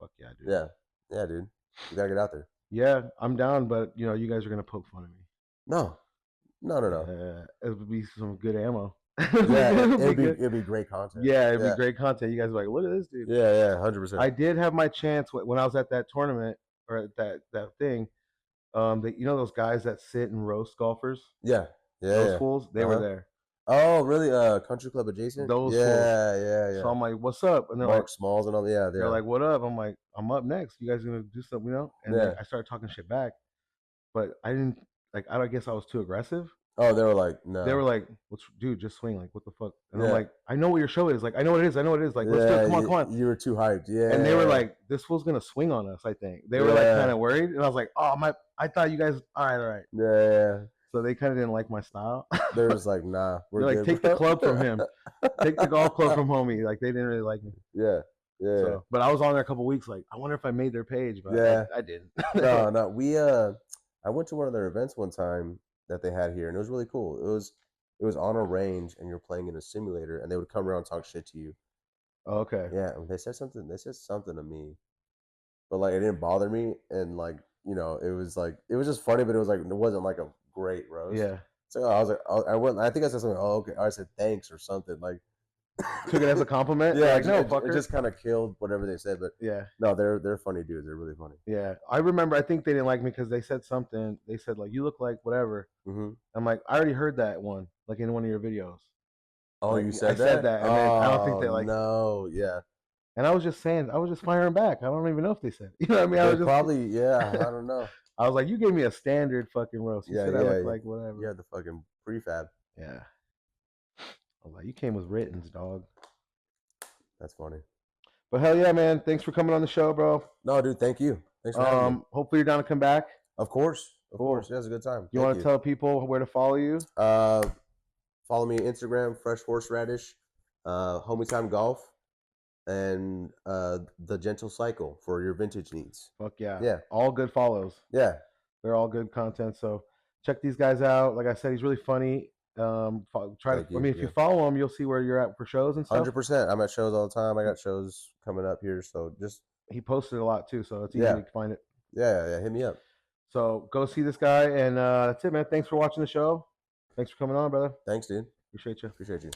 Fuck yeah, dude.
Yeah, dude. You gotta get out there.
Yeah, I'm down, but you guys are gonna poke fun at me.
No.
It would be some good ammo.
Yeah, it'd be great content.
Yeah, it'd be great content. You guys are like, look at this dude.
Yeah, 100%.
I did have my chance when I was at that tournament or at that thing. Those guys that sit and roast golfers.
Yeah.
Those fools, they were there.
Oh, really? Country club adjacent.
Those fools.
Yeah.
So I'm like, what's up? And they're
Mark
like,
Smalls and all. Yeah,
they're like, what up? I'm like, I'm up next. You guys gonna do something, And then I started talking shit back, but I didn't like. I guess I was too aggressive.
Oh, they were like, no.
They were like, dude, just swing. Like, what the fuck? And I'm like, I know what your show is. Like, I know what it is. Like, let's do it. Come on.
You were too hyped. Yeah.
And they were like, this fool's gonna swing on us. I think they were like kind of worried, and I was like, oh my, I thought you guys. All right.
Yeah.
So they kind of didn't like my style.
They was like, nah,
we're like, take the club from him. Take the golf club from homie. Like, they didn't really like me.
Yeah.
So, but I was on there a couple weeks. Like, I wonder if I made their page. But I didn't.
No. I went to one of their events one time that they had here, and it was really cool. It was on a range, and you're playing in a simulator, and they would come around and talk shit to you.
Oh, okay.
Yeah, they said something. They said something to me, but like it didn't bother me, and like it was just funny, but it wasn't like a great roast.
Yeah.
So I was like, I went. I think I said something. Oh, okay. I said thanks or something. Like
took it as a compliment.
Yeah,
like, no, fucker.
It just kind of killed whatever they said. But no, they're funny dudes. They're really funny.
Yeah, I remember. I think they didn't like me because they said something. They said like, "You look like whatever."
Mm-hmm.
I'm like, I already heard that one, like in one of your videos.
Oh,
like,
you said that?
I said that, and then I don't think they like.
No, yeah.
And I was just firing back. I don't even know if they said it. You know what I mean? I was just
probably, I don't know.
I was like, you gave me a standard fucking roast. You said I look like whatever.
Yeah, the fucking prefab.
Yeah. I was like, you came with writtens, dog.
That's funny.
But hell yeah, man. Thanks for coming on the show, bro.
No, dude, thank you. Thanks for having me.
Hopefully you're down to come back.
Of course. Of course. Yeah, it's a good time.
You want to tell people where to follow you?
Follow me on Instagram, Fresh Horseradish, Homie Time Golf, and The Gentle Cycle for your vintage needs.
Fuck yeah.
Yeah.
All good follows.
Yeah.
They're all good content. So check these guys out. Like I said, he's really funny. If you follow him, you'll see where you're at for shows and stuff.
100%. I'm at shows all the time. I got shows coming up here, so
he posted a lot too, so it's easy to find it.
Yeah. Hit me up.
So go see this guy, and that's it, man. Thanks for watching the show. Thanks for coming on, brother.
Thanks, dude.
Appreciate you.